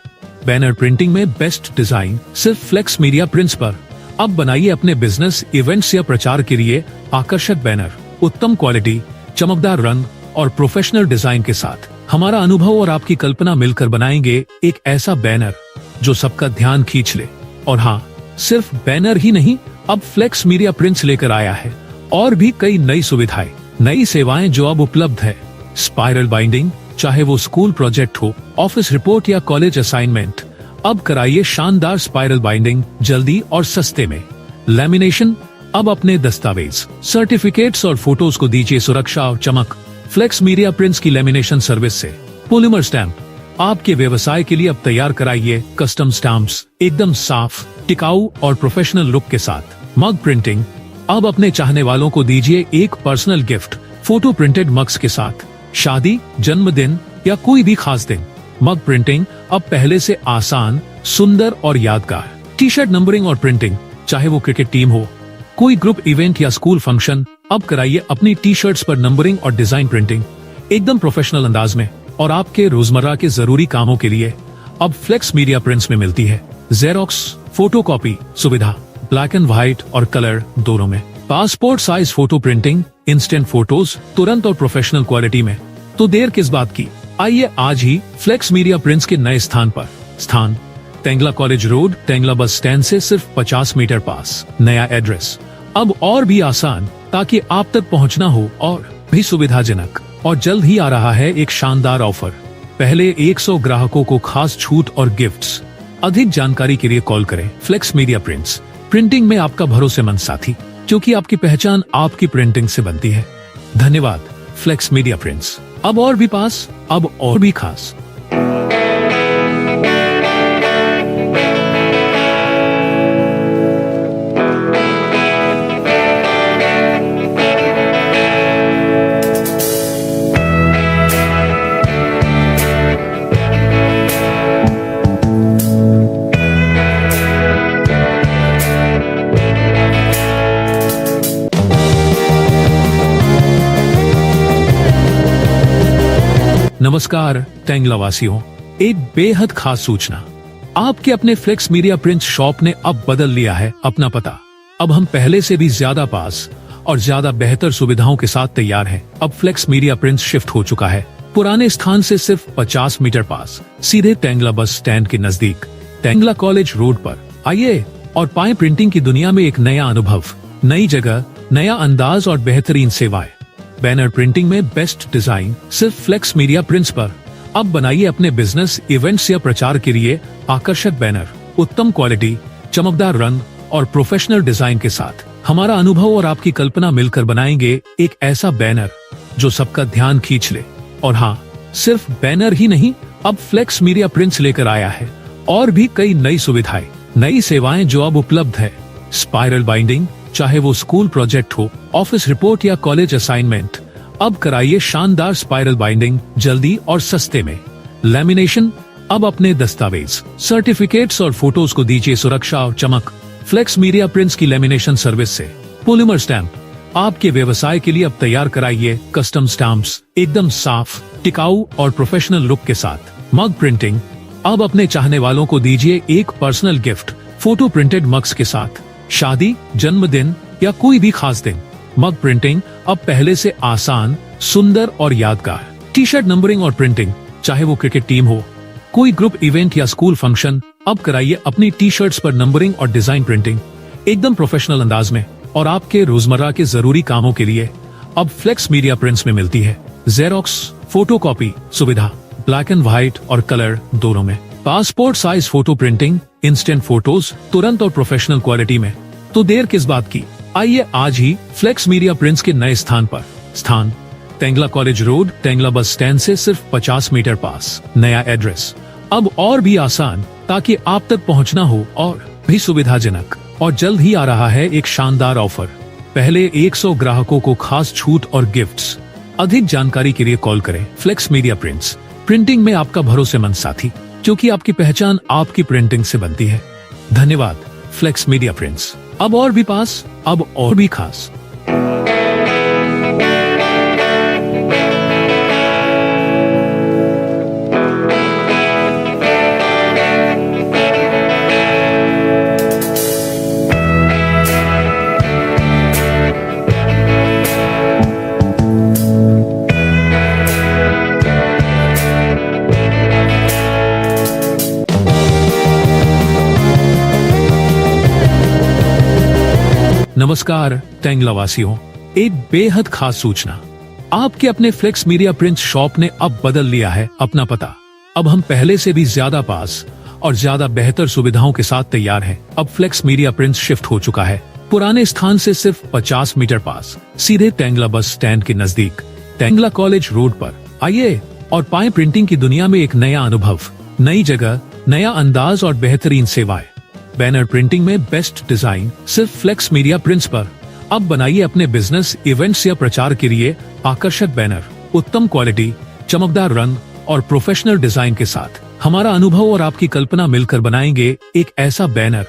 बैनर प्रिंटिंग में बेस्ट डिजाइन सिर्फ फ्लेक्स मीडिया प्रिंट्स पर। अब बनाइए अपने बिजनेस, इवेंट्स या प्रचार के लिए आकर्षक बैनर, उत्तम क्वालिटी, चमकदार रंग और प्रोफेशनल डिजाइन के साथ। हमारा अनुभव और आपकी कल्पना मिलकर बनाएंगे एक ऐसा बैनर जो सबका ध्यान खींच ले। और हाँ, सिर्फ बैनर ही नहीं, अब फ्लेक्स मीडिया प्रिंट्स लेकर आया है और भी कई नई सुविधाएं, नई सेवाएं जो अब उपलब्ध है। स्पाइरल बाइंडिंग, चाहे वो स्कूल प्रोजेक्ट हो, ऑफिस रिपोर्ट या कॉलेज असाइनमेंट, अब कराइए शानदार स्पाइरल बाइंडिंग जल्दी और सस्ते में। लैमिनेशन, अब अपने दस्तावेज, सर्टिफिकेट्स और फोटोज को दीजिए सुरक्षा और चमक फ्लेक्स मीडिया प्रिंट्स की लैमिनेशन सर्विस से। पॉलीमर स्टैंप, आपके व्यवसाय के लिए अब तैयार कराइए कस्टम स्टैम्प्स, एकदम साफ, टिकाऊ और प्रोफेशनल लुक के साथ। मग प्रिंटिंग, अब अपने चाहने वालों को दीजिए एक personal gift, photo printed mugs के साथ। शादी, जन्मदिन या कोई भी खास दिन, मग प्रिंटिंग अब पहले से आसान, सुंदर और यादगार। टी शर्ट नंबरिंग और प्रिंटिंग, चाहे वो क्रिकेट टीम हो, कोई ग्रुप इवेंट या स्कूल फंक्शन, अब कराइए अपनी टी शर्ट्स पर नंबरिंग और डिजाइन प्रिंटिंग एकदम प्रोफेशनल अंदाज में। और आपके रोजमर्रा के जरूरी कामों के लिए अब फ्लेक्स मीडिया प्रिंट्स में मिलती है जेरोक्स, फोटोकॉपी सुविधा, ब्लैक एंड व्हाइट और कलर दोनों में। Passport size photo printing, instant photos तुरंत और प्रोफेशनल क्वालिटी में। तो देर किस बात की, आइए आज ही फ्लेक्स मीडिया प्रिंट्स के नए स्थान पर। स्थान टेंगला कॉलेज रोड, टेंगला बस स्टैंड से सिर्फ 50 मीटर पास। नया एड्रेस अब और भी आसान, ताकि आप तक पहुंचना हो और भी सुविधाजनक। और जल्द ही आ रहा है एक शानदार ऑफर। पहले 100 ग्राहकों को खास छूट और गिफ्ट्स। अधिक जानकारी के लिए कॉल करें फ्लेक्स मीडिया प्रिंट्स, प्रिंटिंग में आपका भरोसेमंद साथी, क्योंकि आपकी पहचान आपकी प्रिंटिंग से बनती है। धन्यवाद फ्लेक्स मीडिया प्रिंट्स, अब और भी पास, अब और भी खास। नमस्कार टेंगला वासियों, एक बेहद खास सूचना। आपके अपने फ्लेक्स मीडिया प्रिंट्स शॉप ने अब बदल लिया है अपना पता। अब हम पहले से भी ज्यादा पास और ज्यादा बेहतर सुविधाओं के साथ तैयार हैं। अब फ्लेक्स मीडिया प्रिंट्स शिफ्ट हो चुका है पुराने स्थान से सिर्फ 50 मीटर पास, सीधे टेंगला बस स्टैंड के नजदीक, टेंगला कॉलेज रोड पर। आइए और पाएं प्रिंटिंग की दुनिया में एक नया अनुभव, नई जगह, नया अंदाज और बेहतरीन सेवाएं। बैनर प्रिंटिंग में बेस्ट डिजाइन सिर्फ फ्लेक्स मीडिया प्रिंट्स पर। अब बनाइए अपने बिजनेस, इवेंट्स या प्रचार के लिए आकर्षक बैनर, उत्तम क्वालिटी, चमकदार रंग और प्रोफेशनल डिजाइन के साथ। हमारा अनुभव और आपकी कल्पना मिलकर बनाएंगे एक ऐसा बैनर जो सबका ध्यान खींच ले। और हाँ, सिर्फ बैनर ही नहीं, अब फ्लेक्स मीडिया प्रिंट्स लेकर आया है और भी कई नई सुविधाएं, नई सेवाएं जो अब उपलब्ध है। स्पाइरल बाइंडिंग, चाहे वो स्कूल प्रोजेक्ट हो, ऑफिस रिपोर्ट या कॉलेज असाइनमेंट, अब कराइए शानदार स्पाइरल बाइंडिंग जल्दी और सस्ते में। लैमिनेशन, अब अपने दस्तावेज, सर्टिफिकेट्स और फोटोज को दीजिए सुरक्षा और चमक फ्लेक्स मीडिया प्रिंट्स की लैमिनेशन सर्विस से। पॉलीमर स्टैंप, आपके व्यवसाय के लिए अब तैयार कराइए कस्टम स्टैम्प्स एकदम साफ, टिकाऊ और प्रोफेशनल लुक के साथ। मग प्रिंटिंग, अब अपने चाहने वालों को दीजिए एक personal gift photo printed mugs के साथ। शादी, जन्मदिन या कोई भी खास दिन, मग प्रिंटिंग अब पहले से आसान, सुंदर और यादगार। टी शर्ट नंबरिंग और प्रिंटिंग, चाहे वो क्रिकेट टीम हो, कोई ग्रुप इवेंट या स्कूल फंक्शन, अब कराइए अपनी टी शर्ट्स पर नंबरिंग और डिजाइन प्रिंटिंग एकदम प्रोफेशनल अंदाज में। और आपके रोजमर्रा के जरूरी कामों के लिए अब फ्लेक्स मीडिया प्रिंट्स में मिलती है जेरोक्स फोटोकॉपी सुविधा, ब्लैक एंड व्हाइट और कलर दोनों में। Passport size photo printing, instant photos तुरंत और प्रोफेशनल क्वालिटी में। तो देर किस बात की, आइए आज ही फ्लेक्स मीडिया प्रिंट्स के नए स्थान पर। स्थान तेंगला कॉलेज रोड, तेंगला बस स्टैंड से सिर्फ 50 मीटर पास। नया एड्रेस अब और भी आसान, ताकि आप तक पहुंचना हो और भी सुविधाजनक। और जल्द ही आ रहा है एक शानदार ऑफर, पहले 100 ग्राहकों को खास छूट और गिफ्ट्स। अधिक जानकारी के लिए कॉल करें फ्लेक्स मीडिया प्रिंट्स, प्रिंटिंग में आपका भरोसेमंद साथी, क्योंकि आपकी पहचान आपकी प्रिंटिंग से बनती है। धन्यवाद फ्लेक्स मीडिया प्रिंट्स, अब और भी पास, अब और भी खास। नमस्कार तेंगला वासियों, एक बेहद खास सूचना। आपके अपने फ्लेक्स मीडिया प्रिंट शॉप ने अब बदल लिया है अपना पता। अब हम पहले से भी ज्यादा पास और ज्यादा बेहतर सुविधाओं के साथ तैयार हैं। अब फ्लेक्स मीडिया प्रिंट शिफ्ट हो चुका है पुराने स्थान से सिर्फ 50 मीटर पास, सीधे तेंगला बस स्टैंड के नजदीक, तेंगला कॉलेज रोड पर। आइए और पाएं प्रिंटिंग की दुनिया में एक नया अनुभव, नई जगह, नया अंदाज और बेहतरीन सेवाएं। बैनर प्रिंटिंग में बेस्ट डिजाइन सिर्फ फ्लेक्स मीडिया प्रिंट्स पर। अब बनाइए अपने बिजनेस, इवेंट्स या प्रचार के लिए आकर्षक बैनर, उत्तम क्वालिटी, चमकदार रंग और प्रोफेशनल डिजाइन के साथ। हमारा अनुभव और आपकी कल्पना मिलकर बनाएंगे एक ऐसा बैनर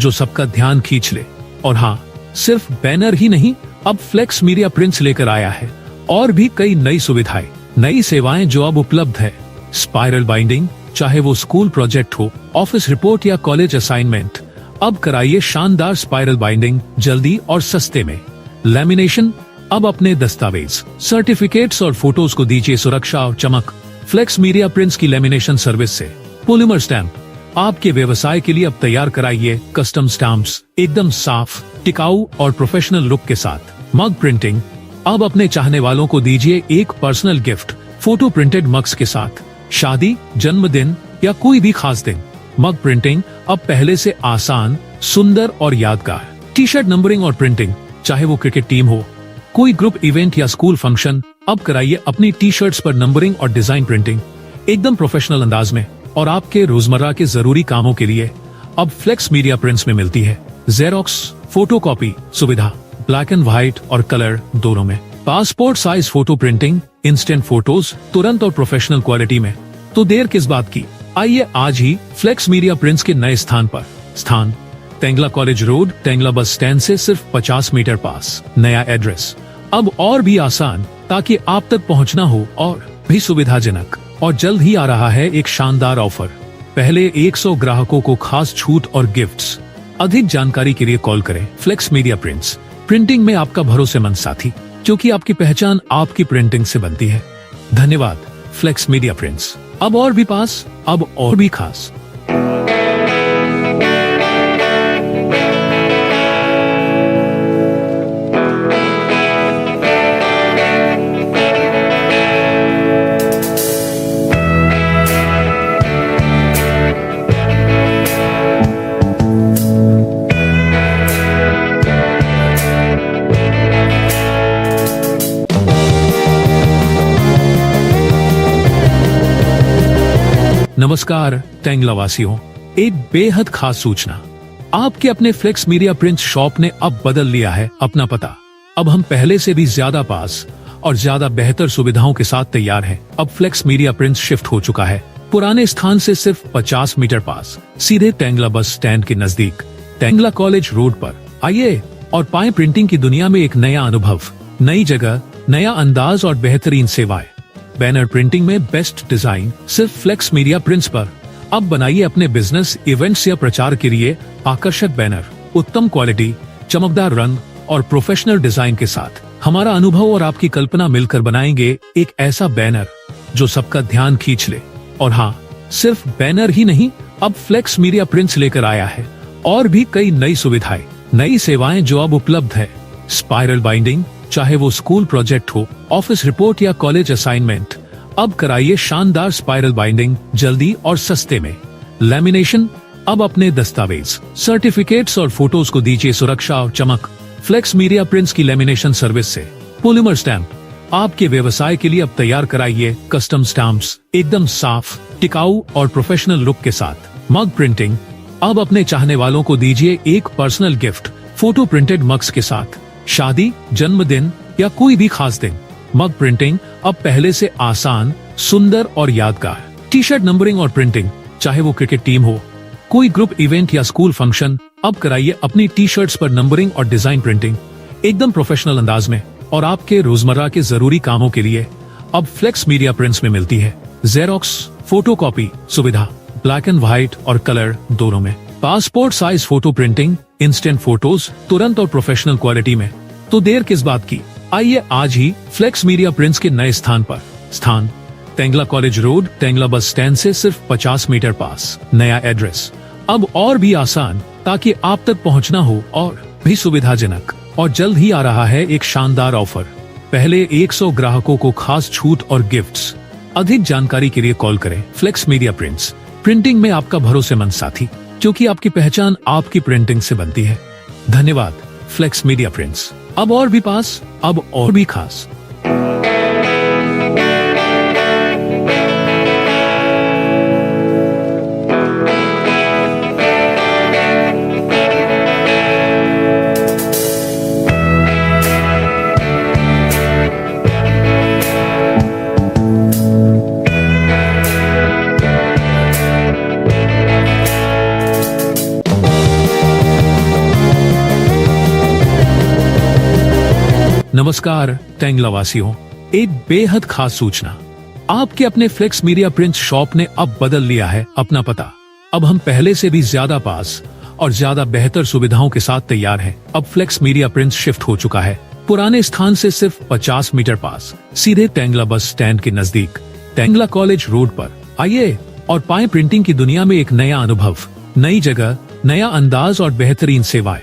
जो सबका ध्यान खींच ले। और हाँ, सिर्फ बैनर ही नहीं, अब फ्लेक्स मीडिया प्रिंट्स लेकर आया है और भी कई नई सुविधाएं, नई सेवाएं जो अब उपलब्ध है। स्पाइरल बाइंडिंग, चाहे वो स्कूल प्रोजेक्ट हो, ऑफिस रिपोर्ट या कॉलेज असाइनमेंट, अब कराइए शानदार स्पाइरल बाइंडिंग जल्दी और सस्ते में। लैमिनेशन, अब अपने दस्तावेज, सर्टिफिकेट्स और फोटोज को दीजिए सुरक्षा और चमक फ्लेक्स मीडिया प्रिंट्स की लैमिनेशन सर्विस से। पॉलीमर स्टैंप, आपके व्यवसाय के लिए अब तैयार कराइए कस्टम स्टैम्प्स एकदम साफ, टिकाऊ और प्रोफेशनल लुक के साथ। मग प्रिंटिंग, अब अपने चाहने वालों को दीजिए एक personal gift photo printed mugs के साथ। शादी, जन्मदिन या कोई भी खास दिन, मग प्रिंटिंग अब पहले से आसान, सुंदर और यादगार। टी शर्ट नंबरिंग और प्रिंटिंग, चाहे वो क्रिकेट टीम हो, कोई ग्रुप इवेंट या स्कूल फंक्शन, अब कराइए अपनी टी शर्ट्स पर नंबरिंग और डिजाइन प्रिंटिंग एकदम प्रोफेशनल अंदाज में। और आपके रोजमर्रा के जरूरी कामों के लिए अब फ्लेक्स मीडिया प्रिंट्स में मिलती है जेरोक्स फोटोकॉपी सुविधा, ब्लैक एंड व्हाइट और कलर दोनों में। Passport size photo printing, instant photos तुरंत और प्रोफेशनल क्वालिटी में। तो देर किस बात की, आइए आज ही फ्लेक्स मीडिया प्रिंट्स के नए स्थान पर। स्थान तेंगला कॉलेज रोड, तेंगला बस स्टैंड से सिर्फ 50 मीटर पास। नया एड्रेस अब और भी आसान, ताकि आप तक पहुंचना हो और भी सुविधाजनक। और जल्द ही आ रहा है एक शानदार ऑफर, पहले 100 ग्राहकों को खास छूट और गिफ्ट्स। अधिक जानकारी के लिए कॉल करें फ्लेक्स मीडिया प्रिंट्स, प्रिंटिंग में आपका भरोसेमंद साथी, क्योंकि आपकी पहचान आपकी प्रिंटिंग से बनती है। धन्यवाद फ्लेक्स मीडिया प्रिंट्स, अब और भी पास, अब और भी खास। नमस्कार तेंगला वासियों, एक बेहद खास सूचना। आपके अपने फ्लेक्स मीडिया प्रिंट शॉप ने अब बदल लिया है अपना पता। अब हम पहले से भी ज्यादा पास और ज्यादा बेहतर सुविधाओं के साथ तैयार हैं। अब फ्लेक्स मीडिया प्रिंट शिफ्ट हो चुका है पुराने स्थान से सिर्फ 50 मीटर पास, सीधे तेंगला बस स्टैंड के नजदीक, तेंगला कॉलेज रोड पर। आइए और पाएं प्रिंटिंग की दुनिया में एक नया अनुभव, नई जगह, नया अंदाज और बेहतरीन सेवाएं। बैनर प्रिंटिंग में बेस्ट डिजाइन सिर्फ फ्लेक्स मीडिया प्रिंट्स पर। अब बनाइए अपने बिजनेस इवेंट्स या प्रचार के लिए आकर्षक बैनर, उत्तम क्वालिटी, चमकदार रंग और प्रोफेशनल डिजाइन के साथ। हमारा अनुभव और आपकी कल्पना मिलकर बनाएंगे एक ऐसा बैनर जो सबका ध्यान खींच ले। और हाँ, सिर्फ बैनर ही नहीं, अब फ्लेक्स मीडिया प्रिंट्स लेकर आया है और भी कई नई सुविधाएं, नई सेवाएं जो अब उपलब्ध है। स्पाइरल बाइंडिंग, चाहे वो स्कूल प्रोजेक्ट हो, ऑफिस रिपोर्ट या कॉलेज असाइनमेंट, अब कराइए शानदार स्पाइरल बाइंडिंग जल्दी और सस्ते में। लैमिनेशन, अब अपने दस्तावेज, सर्टिफिकेट्स और फोटोज को दीजिए सुरक्षा और चमक फ्लेक्स मीडिया प्रिंट्स की लैमिनेशन सर्विस से। पॉलीमर स्टैम्प, आपके व्यवसाय के लिए अब तैयार कराइए कस्टम स्टैम्प्स, एकदम साफ, टिकाऊ और प्रोफेशनल लुक के साथ। मग प्रिंटिंग, अब अपने चाहने वालों को दीजिए एक personal gift, photo printed mugs के साथ। शादी, जन्मदिन या कोई भी खास दिन, मग प्रिंटिंग अब पहले से आसान, सुंदर और यादगार। टी शर्ट नंबरिंग और प्रिंटिंग, चाहे वो क्रिकेट टीम हो, कोई ग्रुप इवेंट या स्कूल फंक्शन, अब कराइए अपनी टी शर्ट्स पर नंबरिंग और डिजाइन प्रिंटिंग एकदम प्रोफेशनल अंदाज में। और आपके रोजमर्रा के जरूरी कामों के लिए अब फ्लेक्स मीडिया प्रिंट्स में मिलती है जेरोक्स, फोटोकॉपी सुविधा, ब्लैक एंड व्हाइट और कलर दोनों में। Passport size photo printing, instant photos तुरंत और प्रोफेशनल क्वालिटी में। तो देर किस बात की, आइए आज ही फ्लेक्स मीडिया प्रिंट्स के नए स्थान पर। स्थान तेंगला कॉलेज रोड, तेंगला बस स्टैंड से सिर्फ 50 मीटर पास। नया एड्रेस अब और भी आसान, ताकि आप तक पहुंचना हो और भी सुविधाजनक। और जल्द ही आ रहा है एक शानदार ऑफर, पहले 100 ग्राहकों को खास छूट और गिफ्ट्स। अधिक जानकारी के लिए कॉल करें फ्लेक्स मीडिया प्रिंट्स, प्रिंटिंग में आपका भरोसेमंद साथी, क्योंकि आपकी पहचान आपकी प्रिंटिंग से बनती है। धन्यवाद फ्लेक्स मीडिया प्रिंट्स, अब और भी पास, अब और भी खास। नमस्कार तेंगला वासियों, एक बेहद खास सूचना। आपके अपने फ्लेक्स मीडिया प्रिंट्स शॉप ने अब बदल लिया है अपना पता। अब हम पहले से भी ज्यादा पास और ज्यादा बेहतर सुविधाओं के साथ तैयार हैं। अब फ्लेक्स मीडिया प्रिंट्स शिफ्ट हो चुका है पुराने स्थान से सिर्फ 50 मीटर पास, सीधे तेंगला बस स्टैंड के नजदीक, तेंगला कॉलेज रोड पर। आइए और पाएं प्रिंटिंग की दुनिया में एक नया अनुभव, नई जगह, नया अंदाज और बेहतरीन सेवाएं।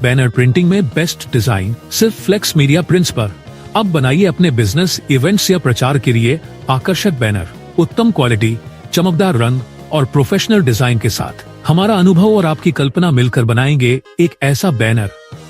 बैनर प्रिंटिंग में बेस्ट डिजाइन सिर्फ फ्लेक्स मीडिया प्रिंट्स पर। अब बनाइए अपने बिजनेस इवेंट्स या प्रचार के लिए आकर्षक बैनर, उत्तम क्वालिटी, चमकदार रंग और प्रोफेशनल डिजाइन के साथ। हमारा अनुभव और आपकी कल्पना मिलकर बनाएंगे एक ऐसा बैनर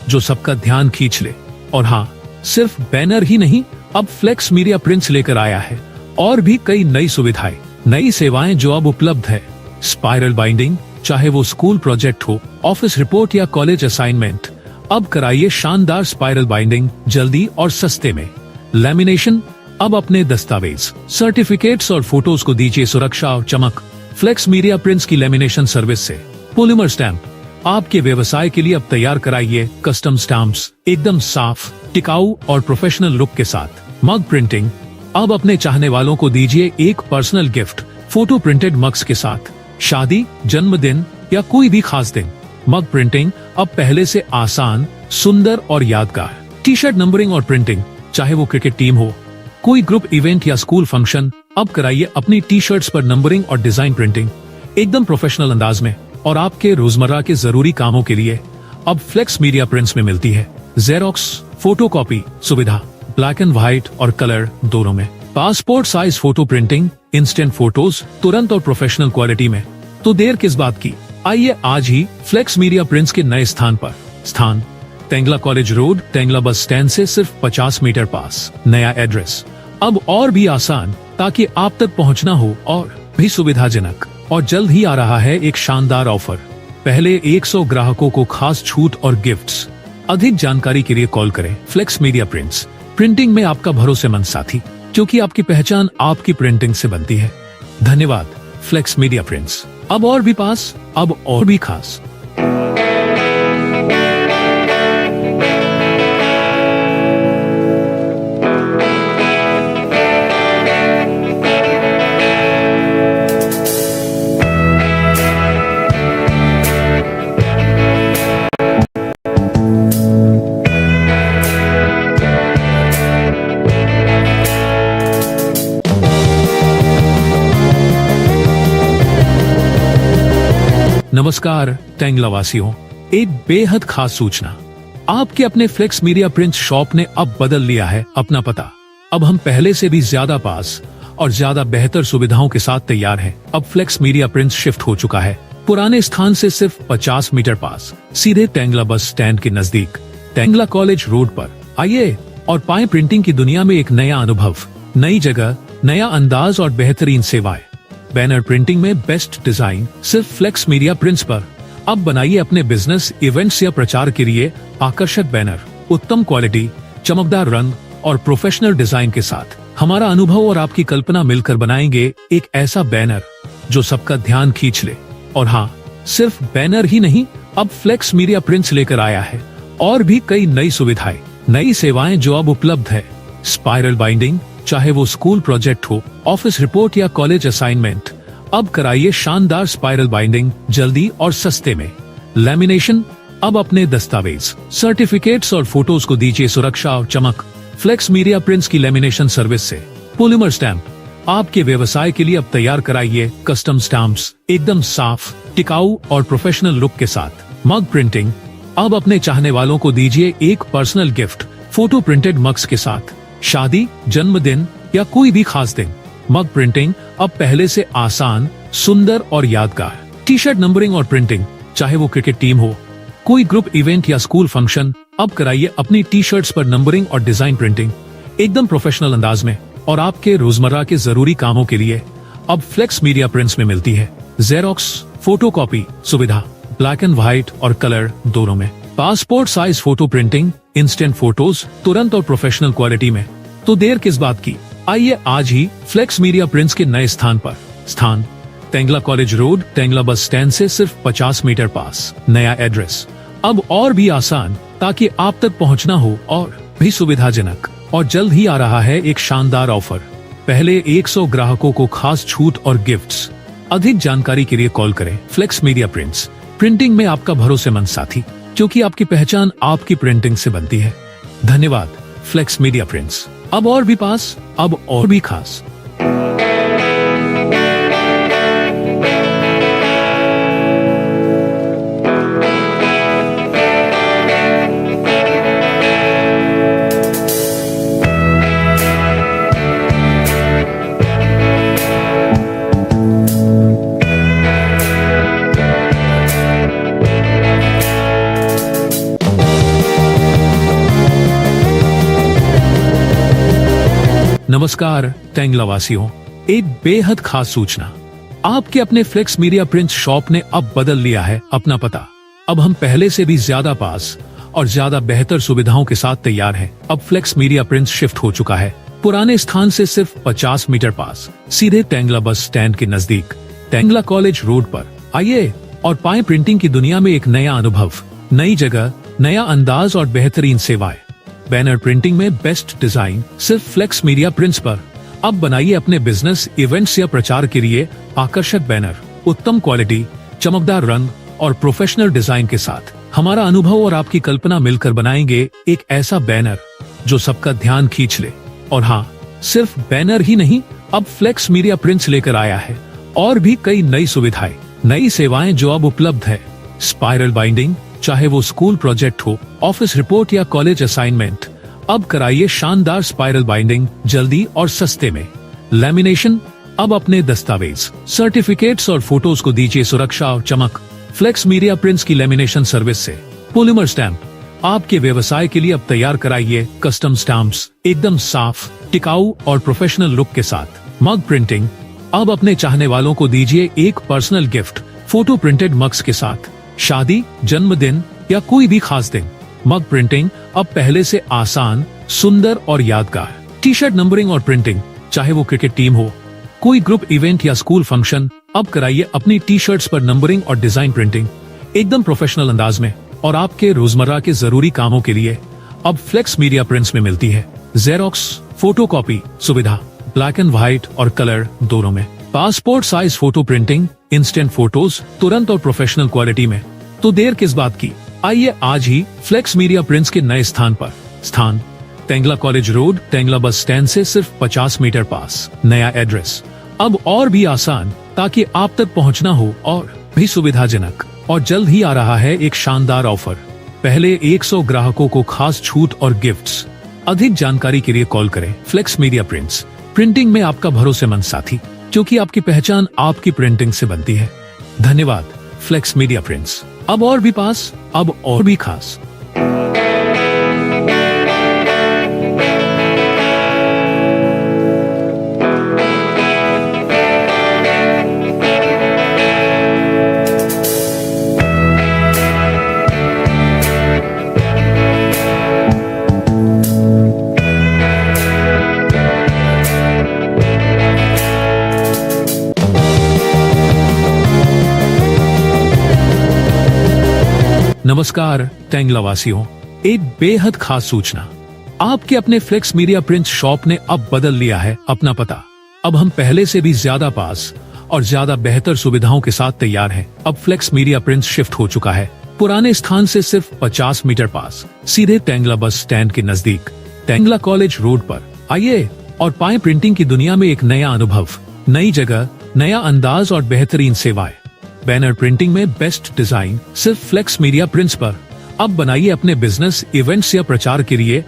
जो सबका ध्यान खींच ले। और हाँ, सिर्फ बैनर ही नहीं, अब फ्लेक्स मीडिया प्रिंट्स लेकर आया है और भी कई नई सुविधाएं, नई सेवाएं जो अब उपलब्ध है। स्पाइरल बाइंडिंग, चाहे वो स्कूल प्रोजेक्ट हो, ऑफिस रिपोर्ट या कॉलेज असाइनमेंट, अब कराइए शानदार स्पाइरल बाइंडिंग जल्दी और सस्ते में। लैमिनेशन, अब अपने दस्तावेज, सर्टिफिकेट्स और फोटोज को दीजिए सुरक्षा और चमक फ्लेक्स मीडिया प्रिंट्स की लैमिनेशन सर्विस से। पॉलीमर स्टैम्प, आपके व्यवसाय के लिए अब तैयार कराइए कस्टम स्टैम्प्स, एकदम साफ, टिकाऊ और प्रोफेशनल लुक के साथ। मग प्रिंटिंग, अब अपने चाहने वालों को दीजिए एक personal gift, photo printed mugs के साथ। शादी, जन्मदिन या कोई भी खास दिन, मग प्रिंटिंग अब पहले से आसान, सुंदर और यादगार। टी शर्ट नंबरिंग और प्रिंटिंग, चाहे वो क्रिकेट टीम हो, कोई ग्रुप इवेंट या स्कूल फंक्शन, अब कराइए अपनी टी शर्ट्स पर नंबरिंग और डिजाइन प्रिंटिंग एकदम प्रोफेशनल अंदाज में। और आपके रोजमर्रा के जरूरी कामों के लिए अब फ्लेक्स मीडिया प्रिंट्स में मिलती है जेरोक्स, फोटोकॉपी सुविधा, ब्लैक एंड व्हाइट और कलर दोनों में। Passport size photo printing, instant photos तुरंत और प्रोफेशनल क्वालिटी में। तो देर किस बात की, आइए आज ही फ्लेक्स मीडिया प्रिंट्स के नए स्थान पर। स्थान तेंगला कॉलेज रोड, तेंगला बस स्टैंड से सिर्फ 50 मीटर पास। नया एड्रेस अब और भी आसान, ताकि आप तक पहुंचना हो और भी सुविधाजनक। और जल्द ही आ रहा है एक शानदार ऑफर, पहले 100 ग्राहकों को खास छूट और गिफ्ट्स। अधिक जानकारी के लिए कॉल करें फ्लेक्स मीडिया प्रिंट्स, प्रिंटिंग में आपका भरोसेमंद साथी, क्योंकि आपकी पहचान आपकी प्रिंटिंग से बनती है। धन्यवाद फ्लेक्स मीडिया प्रिंट्स, अब और भी पास, अब और भी खास। नमस्कार टेंगला वासियों, एक बेहद खास सूचना। आपके अपने फ्लेक्स मीडिया प्रिंट्स शॉप ने अब बदल लिया है अपना पता। अब हम पहले से भी ज्यादा पास और ज्यादा बेहतर सुविधाओं के साथ तैयार हैं। अब फ्लेक्स मीडिया प्रिंट्स शिफ्ट हो चुका है पुराने स्थान से सिर्फ 50 मीटर पास, सीधे टेंगला बस स्टैंड के नजदीक, टेंगला कॉलेज रोड पर। आइए और पाएं प्रिंटिंग की दुनिया में एक नया अनुभव, नई जगह, नया अंदाज और बेहतरीन सेवाएं। बैनर प्रिंटिंग में बेस्ट डिजाइन सिर्फ फ्लेक्स मीडिया प्रिंट्स पर। अब बनाइए अपने बिजनेस, इवेंट्स या प्रचार के लिए आकर्षक बैनर, उत्तम क्वालिटी, चमकदार रंग और प्रोफेशनल डिजाइन के साथ। हमारा अनुभव और आपकी कल्पना मिलकर बनाएंगे एक ऐसा बैनर जो सबका ध्यान खींच ले। और हाँ, सिर्फ बैनर ही नहीं, अब फ्लेक्स मीडिया प्रिंट्स लेकर आया है और भी कई नई सुविधाएं, नई सेवाएं जो अब उपलब्ध है। स्पाइरल बाइंडिंग, चाहे वो स्कूल प्रोजेक्ट हो, ऑफिस रिपोर्ट या कॉलेज असाइनमेंट, अब कराइए शानदार स्पाइरल बाइंडिंग जल्दी और सस्ते में। लैमिनेशन, अब अपने दस्तावेज, सर्टिफिकेट्स और फोटोज को दीजिए सुरक्षा और चमक फ्लेक्स मीडिया प्रिंट्स की लैमिनेशन सर्विस से। पॉलीमर स्टैंप, आपके व्यवसाय के लिए अब तैयार कराइए कस्टम स्टैम्प्स, एकदम साफ, टिकाऊ और प्रोफेशनल लुक के साथ। मग प्रिंटिंग, अब अपने चाहने वालों को दीजिए एक personal gift, photo printed mugs के साथ। शादी, जन्मदिन या कोई भी खास दिन, मग प्रिंटिंग अब पहले से आसान, सुंदर और यादगार। टी शर्ट नंबरिंग और प्रिंटिंग, चाहे वो क्रिकेट टीम हो, कोई ग्रुप इवेंट या स्कूल फंक्शन, अब कराइए अपनी टी शर्ट्स पर नंबरिंग और डिजाइन प्रिंटिंग एकदम प्रोफेशनल अंदाज में। और आपके रोजमर्रा के जरूरी कामों के लिए अब फ्लेक्स मीडिया प्रिंट्स में मिलती है जेरोक्स, फोटोकॉपी सुविधा, ब्लैक एंड व्हाइट और कलर दोनों में। Passport size photo printing, instant photos तुरंत और प्रोफेशनल क्वालिटी में। तो देर किस बात की, आइए आज ही फ्लेक्स मीडिया प्रिंट्स के नए स्थान पर। स्थान टेंगला कॉलेज रोड, टेंगला बस स्टैंड से सिर्फ 50 मीटर पास। नया एड्रेस अब और भी आसान, ताकि आप तक पहुंचना हो और भी सुविधाजनक। और जल्द ही आ रहा है एक शानदार ऑफर, पहले 100 ग्राहकों को खास छूट और गिफ्ट्स। अधिक जानकारी के लिए कॉल करें फ्लेक्स मीडिया प्रिंट्स, प्रिंटिंग में आपका भरोसेमंद साथी, क्योंकि आपकी पहचान आपकी प्रिंटिंग से बनती है। धन्यवाद फ्लेक्स मीडिया प्रिंट्स, अब और भी पास, अब और भी खास। नमस्कार टेंगला वासियों, एक बेहद खास सूचना। आपके अपने फ्लेक्स मीडिया प्रिंट्स शॉप ने अब बदल लिया है अपना पता। अब हम पहले से भी ज्यादा पास और ज्यादा बेहतर सुविधाओं के साथ तैयार हैं। अब फ्लेक्स मीडिया प्रिंट्स शिफ्ट हो चुका है पुराने स्थान से सिर्फ 50 मीटर पास, सीधे टेंगला बस स्टैंड के नजदीक, टेंगला कॉलेज रोड पर। आइए और पाएं प्रिंटिंग की दुनिया में एक नया अनुभव, नई जगह, नया अंदाज और बेहतरीन सेवाएं। बैनर प्रिंटिंग में बेस्ट डिजाइन सिर्फ फ्लेक्स मीडिया प्रिंट्स पर। अब बनाइए अपने बिजनेस, इवेंट्स या प्रचार के लिए आकर्षक बैनर, उत्तम क्वालिटी, चमकदार रंग और प्रोफेशनल डिजाइन के साथ। हमारा अनुभव और आपकी कल्पना मिलकर बनाएंगे एक ऐसा बैनर जो सबका ध्यान खींच ले। और हाँ, सिर्फ बैनर ही नहीं, अब फ्लेक्स मीडिया प्रिंट्स लेकर आया है और भी कई नई सुविधाएं, नई सेवाएं जो अब उपलब्ध है। स्पाइरल बाइंडिंग, चाहे वो स्कूल प्रोजेक्ट हो, ऑफिस रिपोर्ट या कॉलेज असाइनमेंट, अब कराइए शानदार स्पाइरल बाइंडिंग जल्दी और सस्ते में। लैमिनेशन, अब अपने दस्तावेज, सर्टिफिकेट्स और फोटोज को दीजिए सुरक्षा और चमक फ्लेक्स मीडिया प्रिंट्स की लैमिनेशन सर्विस से। पॉलीमर स्टैंप, आपके व्यवसाय के लिए अब तैयार कराइए कस्टम स्टैम्प्स, एकदम साफ, टिकाऊ और प्रोफेशनल लुक के साथ। मग प्रिंटिंग, अब अपने चाहने वालों को दीजिए एक personal gift, photo printed mugs के साथ। शादी, जन्मदिन या कोई भी खास दिन, मग प्रिंटिंग अब पहले से आसान, सुंदर और यादगार। टी शर्ट नंबरिंग और प्रिंटिंग, चाहे वो क्रिकेट टीम हो, कोई ग्रुप इवेंट या स्कूल फंक्शन, अब कराइए अपनी टी शर्ट्स पर नंबरिंग और डिजाइन प्रिंटिंग एकदम प्रोफेशनल अंदाज में। और आपके रोजमर्रा के जरूरी कामों के लिए अब फ्लेक्स मीडिया प्रिंट्स में मिलती है जेरोक्स, फोटोकॉपी सुविधा, ब्लैक एंड व्हाइट और कलर दोनों में। Passport size photo printing, instant photos तुरंत और प्रोफेशनल क्वालिटी में। तो देर किस बात की, आइए आज ही फ्लेक्स मीडिया प्रिंट्स के नए स्थान पर। स्थान टेंगला कॉलेज रोड, टेंगला बस स्टैंड से सिर्फ 50 मीटर पास। नया एड्रेस अब और भी आसान, ताकि आप तक पहुंचना हो और भी सुविधाजनक। और जल्द ही आ रहा है एक शानदार ऑफर। पहले 100 ग्राहकों को खास छूट और गिफ्ट्स। अधिक जानकारी के लिए कॉल करें फ्लेक्स मीडिया प्रिंट्स, प्रिंटिंग में आपका भरोसेमंद साथी, क्योंकि आपकी पहचान आपकी प्रिंटिंग से बनती है। धन्यवाद फ्लेक्स मीडिया प्रिंट्स। अब और भी पास, अब और भी खास। नमस्कार टेंगला वासियों, एक बेहद खास सूचना। आपके अपने फ्लेक्स मीडिया प्रिंट्स शॉप ने अब बदल लिया है अपना पता। अब हम पहले से भी ज्यादा पास और ज्यादा बेहतर सुविधाओं के साथ तैयार हैं। अब फ्लेक्स मीडिया प्रिंट्स शिफ्ट हो चुका है पुराने स्थान से सिर्फ 50 मीटर पास, सीधे टेंगला बस स्टैंड के नजदीक, टेंगला कॉलेज रोड पर। आइए और पाएं प्रिंटिंग की दुनिया में एक नया अनुभव, नई जगह, नया अंदाज और बेहतरीन सेवाएं। बैनर प्रिंटिंग में बेस्ट डिजाइन सिर्फ फ्लेक्स मीडिया प्रिंट्स पर। अब बनाइए अपने बिजनेस, इवेंट्स या प्रचार के लिए